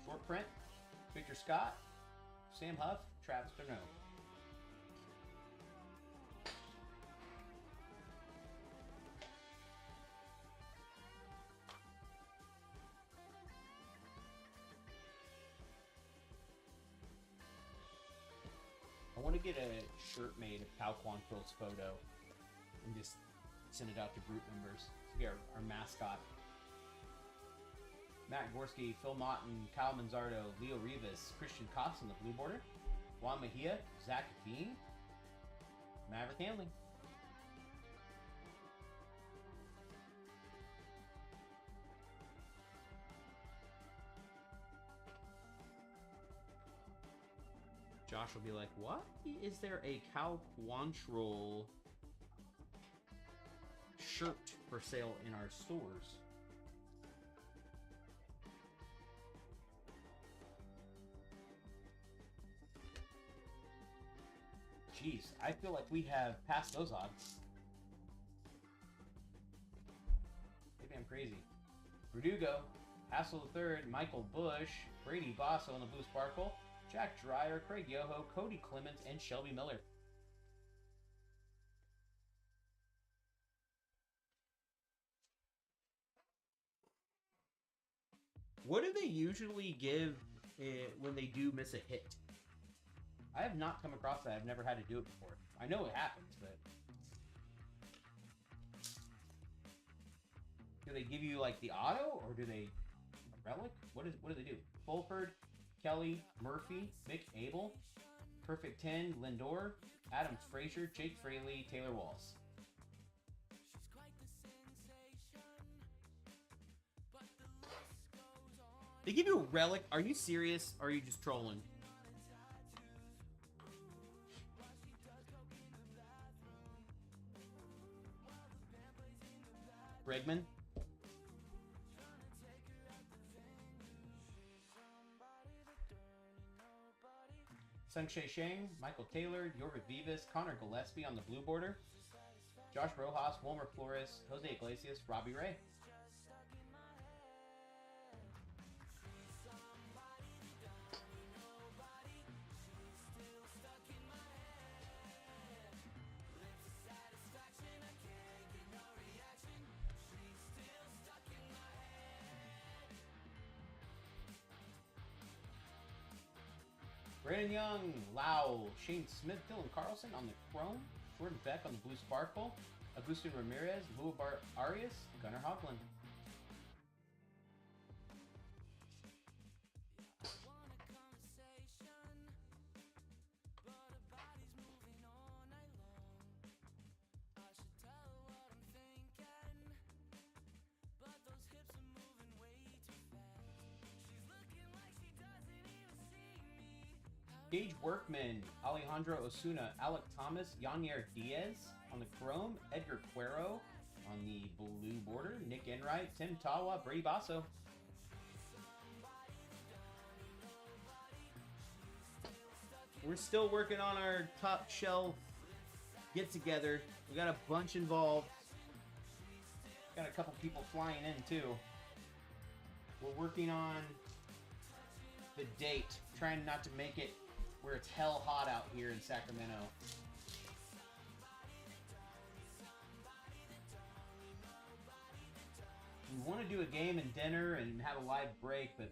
short print, Victor Scott, Sam Huff, Travis Derno. I want to get a shirt made of Cal Quantrill's photo and just send it out to group members to get our mascot. Matt Gorski, Phil Motton, Kyle Manzardo, Leo Rivas, Christian Koss on the blue border, Juan Mejia, Zach Bean, Maverick Hanley. Josh will be like, what? Is there a Cal Quantrill shirt for sale in our stores? Jeez, I feel like we have passed those odds. Maybe I'm crazy. Verdugo, Hassel III, Michael Bush, Brady Basso on the blue sparkle, Jack Dreyer, Craig Yoho, Cody Clemens, and Shelby Miller. What do they usually give when they do miss a hit? I have not come across that. I've never had to do it before. I know it happens, but... do they give you, like, the auto, or do they... a relic? What do they do? Fulford, Kelly, Murphy, Mick Abel, Perfect 10, Lindor, Adam Frazier, Jake Fraley, Taylor Walls. They give you a relic? Are you serious? Or are you just trolling? Bregman. Sung-Shae Shang, Michael Taylor, Yorvik Vivas, Connor Gillespie on the blue border, Josh Rojas, Wilmer Flores, Jose Iglesias, Robbie Ray. Brandon Young, Lau, Shane Smith, Dylan Carlson on the chrome, Jordan Beck on the blue sparkle, Agustin Ramirez, Luis Arias, Gunnar Hoffman. Gage Workman, Alejandro Osuna, Alec Thomas, Yanier Diaz on the chrome, Edgar Cuero on the blue border, Nick Enright, Tim Tawa, Brady Basso. We're still working on our top shelf get together. We got a bunch involved. Got a couple people flying in too. We're working on the date, trying not to make it where it's hell hot out here in Sacramento. We want to do a game and dinner and have a live break, but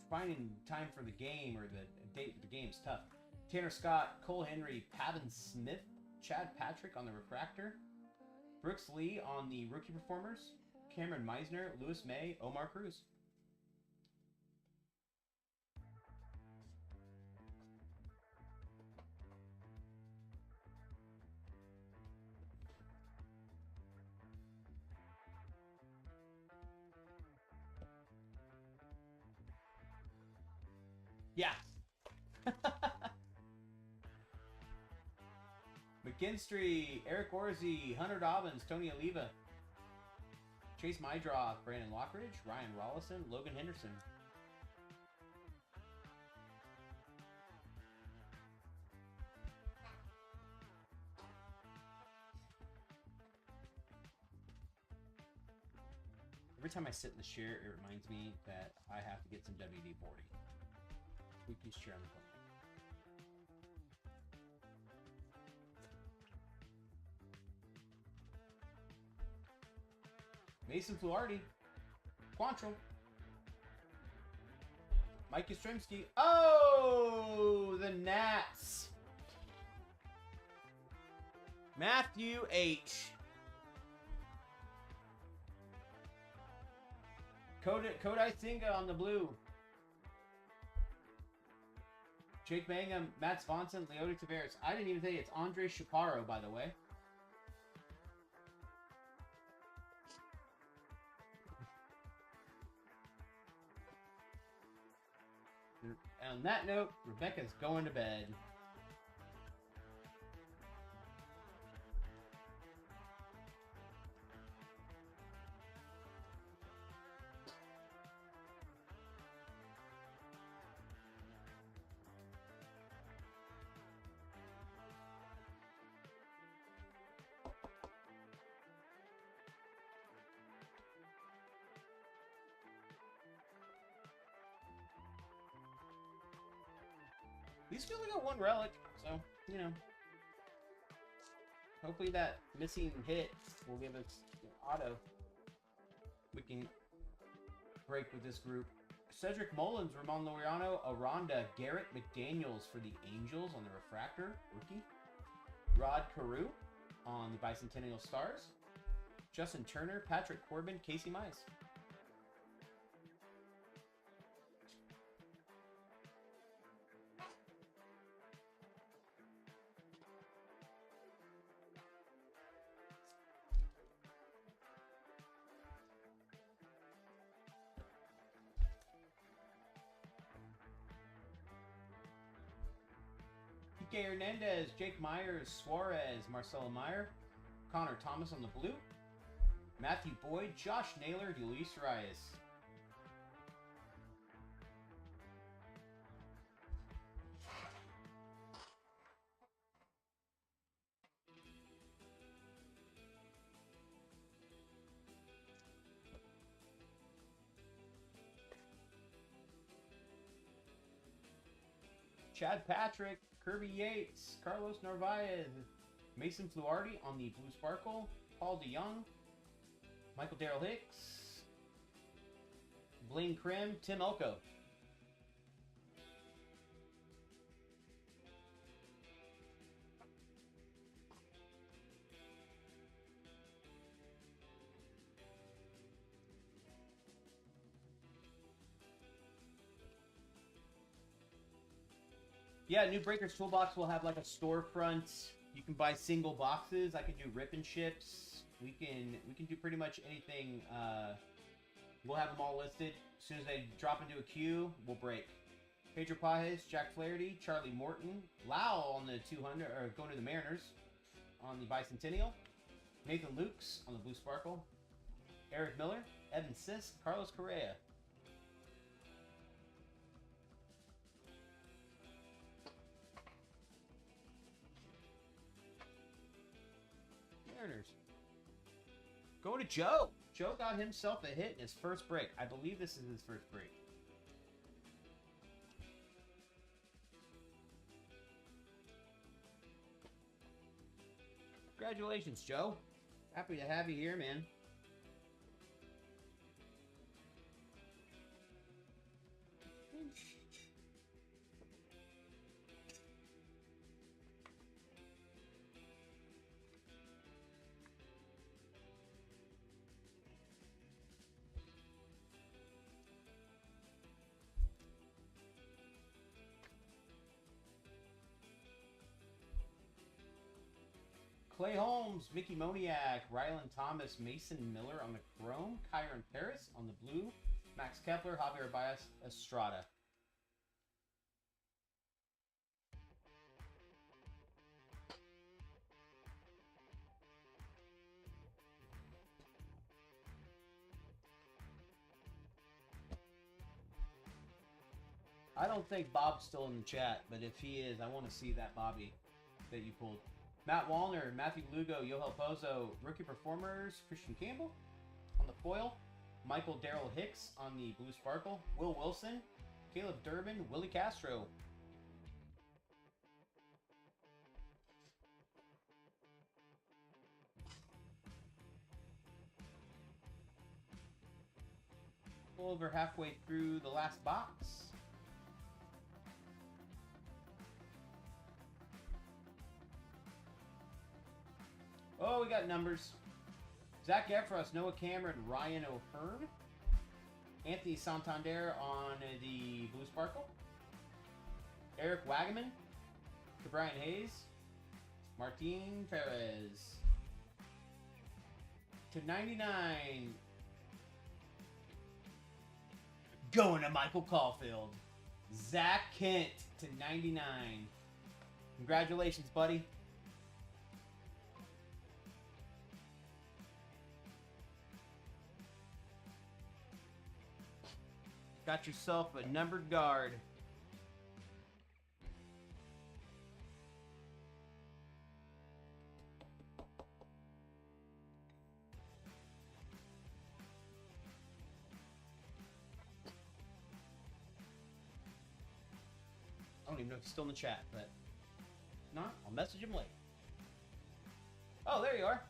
finding time for the game or the date for the game is tough. Tanner Scott, Cole Henry, Pavin Smith, Chad Patrick on the refractor, Brooks Lee on the rookie performers, Cameron Meisner, Lewis May, Omar Cruz. McKinstry, Eric Orzi, Hunter Dobbins, Tony Oliva, Chase Mydroff, Brandon Lockridge, Ryan Rollison, Logan Henderson. Every time I sit in the chair, it reminds me that I have to get some WD-40. Squeaky's chair on the corner. Mason Fluharty, Quantrill, Mike Yastrzemski. Oh, the Nats. Matthew H. Kodai Senga on the blue. Jake Mangum, Matt Swanson, Leody Taveras. I didn't even say it's Andre Chaparro, by the way. And on that note, Rebecca's going to bed. These only got one relic, so, you know. Hopefully that missing hit will give us an auto. We can break with this group. Cedric Mullins, Ramon Laureano, Aranda, Garrett McDaniels for the Angels on the Refractor, rookie. Rod Carew on the Bicentennial Stars. Justin Turner, Patrick Corbin, Casey Mize. Kike Hernandez, Jake Myers, Suarez, Marcelo Meyer, Connor Thomas on the blue, Matthew Boyd, Josh Naylor, Luis Reyes. Chad Patrick, Kirby Yates, Carlos Narvaez, Mason Fluharty on the Blue Sparkle, Paul DeYoung, Michael Darrell Hicks, Blaine Krim, Tim Elko. Yeah, New Breakers Toolbox will have like a storefront. You can buy single boxes. I can do rip and ships. We can do pretty much anything. We'll have them all listed. As soon as they drop into a queue, we'll break. Pedro Pajes, Jack Flaherty, Charlie Morton, Lau on the 200, or going to the Mariners on the Bicentennial. Nathan Lukes on the Blue Sparkle. Eric Miller, Evan Sisk, Carlos Correa. Mariners. Go to Joe. Joe got himself a hit in his first break. I believe this is his first break. Congratulations, Joe. Happy to have you here, man. Clay Holmes, Mickey Moniak, Rylan Thomas, Mason Miller on the Chrome, Kyron Paris on the Blue, Max Kepler, Javier Baez, Estrada. I don't think Bob's still in the chat, but if he is, I want to see that Bobby that you pulled. Matt Wallner, Matthew Lugo, Yohel Pozo, rookie performers, Christian Campbell on the foil, Michael Darrell Hicks on the Blue Sparkle, Will Wilson, Caleb Durbin, Willie Castro. A little over halfway through the last box. Oh, we got numbers. Zach Efros, Noah Cameron, Ryan O'Hearn. Anthony Santander on the Blue Sparkle. Eric Wagaman. Brian Hayes. Martin Perez. To 99. Going to Michael Caulfield. Zach Kent to 99. Congratulations, buddy. Got yourself a numbered guard. I don't even know if he's still in the chat, but if not, I'll message him later. Oh, there you are.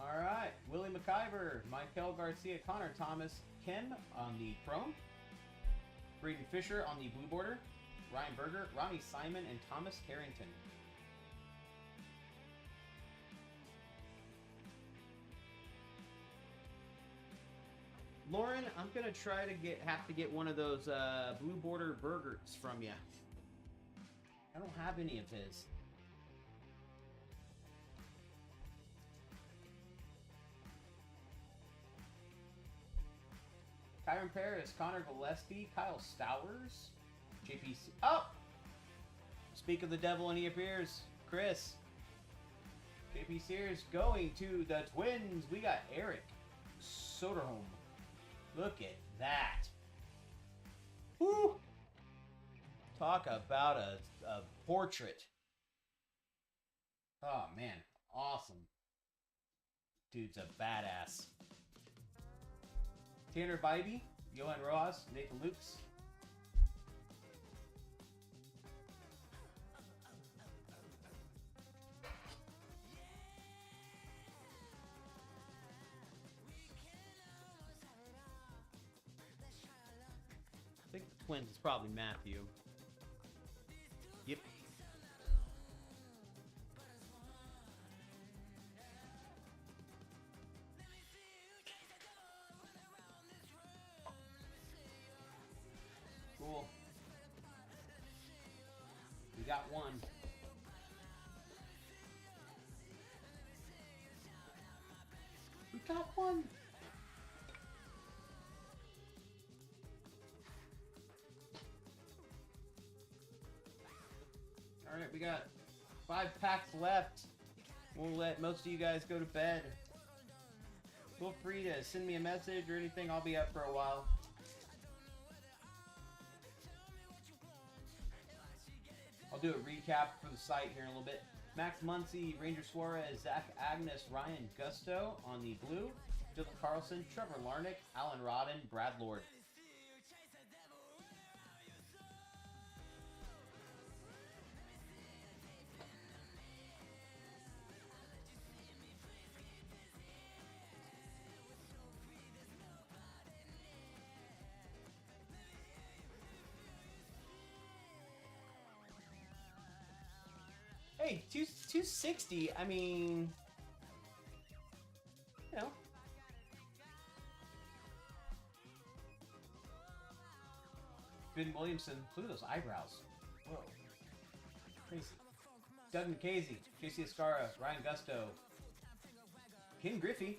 All right, Willie McIver, Michael Garcia, Connor Thomas, Kim on the Chrome, Braden Fisher on the blue border, Ryan Berger, Ronnie Simon, and Thomas Carrington. Lauren, I'm gonna try to have to get one of those blue border burgers from you. I don't have any of his. Kyron Paris, Connor Gillespie, Kyle Stowers, JPC. Oh! Speak of the devil and he appears. Chris. JP Sears going to the Twins. We got Eric Soderholm. Look at that. Woo! Talk about a portrait. Oh, man. Awesome. Dude's a badass. Tanner Bybee, Johan Rojas, Nathan Lukes. I think the Twins is probably Matthew. Yep. Cool. We got one. We got one. All right, we got 5 packs left. We'll let most of you guys go to bed. Feel free to send me a message or anything. I'll be up for a while. I'll do a recap for the site here in a little bit. Max Muncy, Ranger Suarez, Zach Agnes, Ryan Gusto on the blue. Dylan Carlson, Trevor Larnick, Alan Rodden, Brad Lord. Hey, 260, I mean, you know. Ben Williamson, look at those eyebrows. Whoa. Crazy. Doug McCasey, JC Escara, Ryan Gusto, Ken Griffey,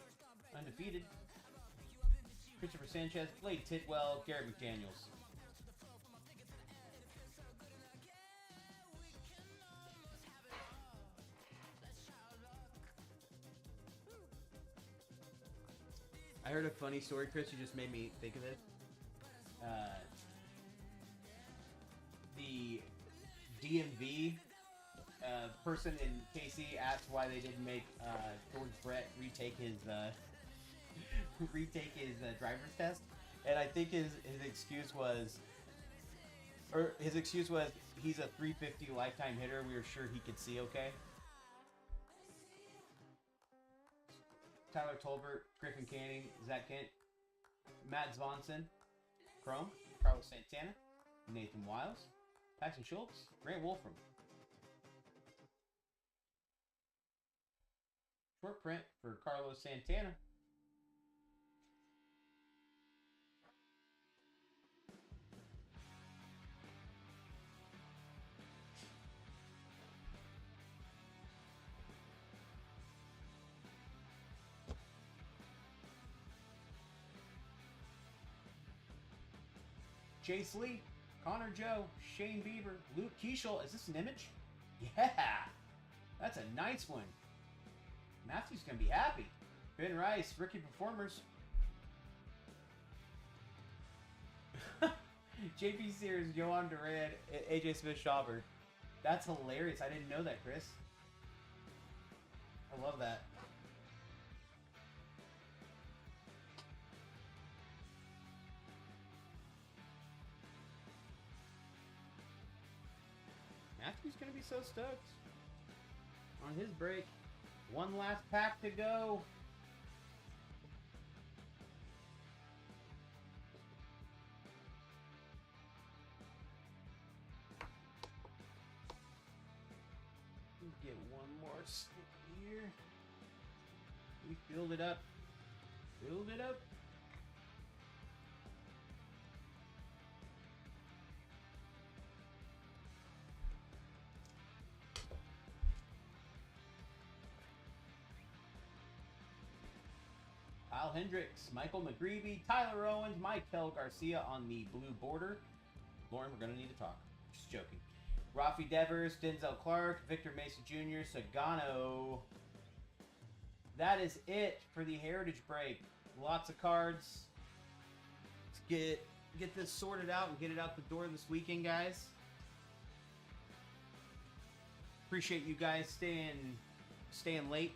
undefeated. Christopher Sanchez, Blade Tidwell, Garrett McDaniels. I heard a funny story, Chris. You just made me think of this. The DMV person in KC asked why they didn't make George Brett retake his driver's test, and I think his excuse was, he's a 350 lifetime hitter. We were sure he could see okay. Tyler Tolbert, Griffin Canning, Zach Kent, Matt Svanson, Chrome, Carlos Santana, Nathan Wiles, Paxton Schultz, Grant Wolfram. Short print for Carlos Santana. Chase Lee, Connor Joe, Shane Bieber, Luke Keeschel. Is this an image? Yeah, that's a nice one. Matthew's going to be happy. Ben Rice, rookie performers. JP Sears, Johan Durant, AJ Smith-Shawver. That's hilarious. I didn't know that, Chris. I love that. Matthew's going to be so stoked on his break. One last pack to go. Get one more stick here. We filled it up. Filled it up. Kyle Hendricks, Michael McGreevy, Tyler Owens, Michael Garcia on the blue border. Lauren, we're going to need to talk. Just joking. Rafi Devers, Denzel Clark, Victor Mesa Jr., Sagano. That is it for the Heritage Break. Lots of cards. Let's get this sorted out and get it out the door this weekend, guys. Appreciate you guys staying late,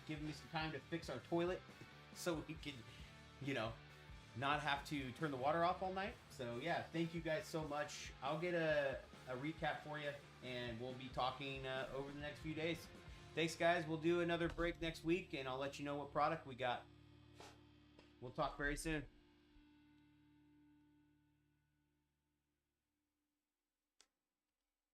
giving me some time to fix our toilet so we can, not have to turn the water off all night. So yeah, thank you guys so much. I'll get a recap for you, and we'll be talking over the next few days. Thanks, guys. We'll do another break next week, and I'll let you know what product we got. We'll talk very soon.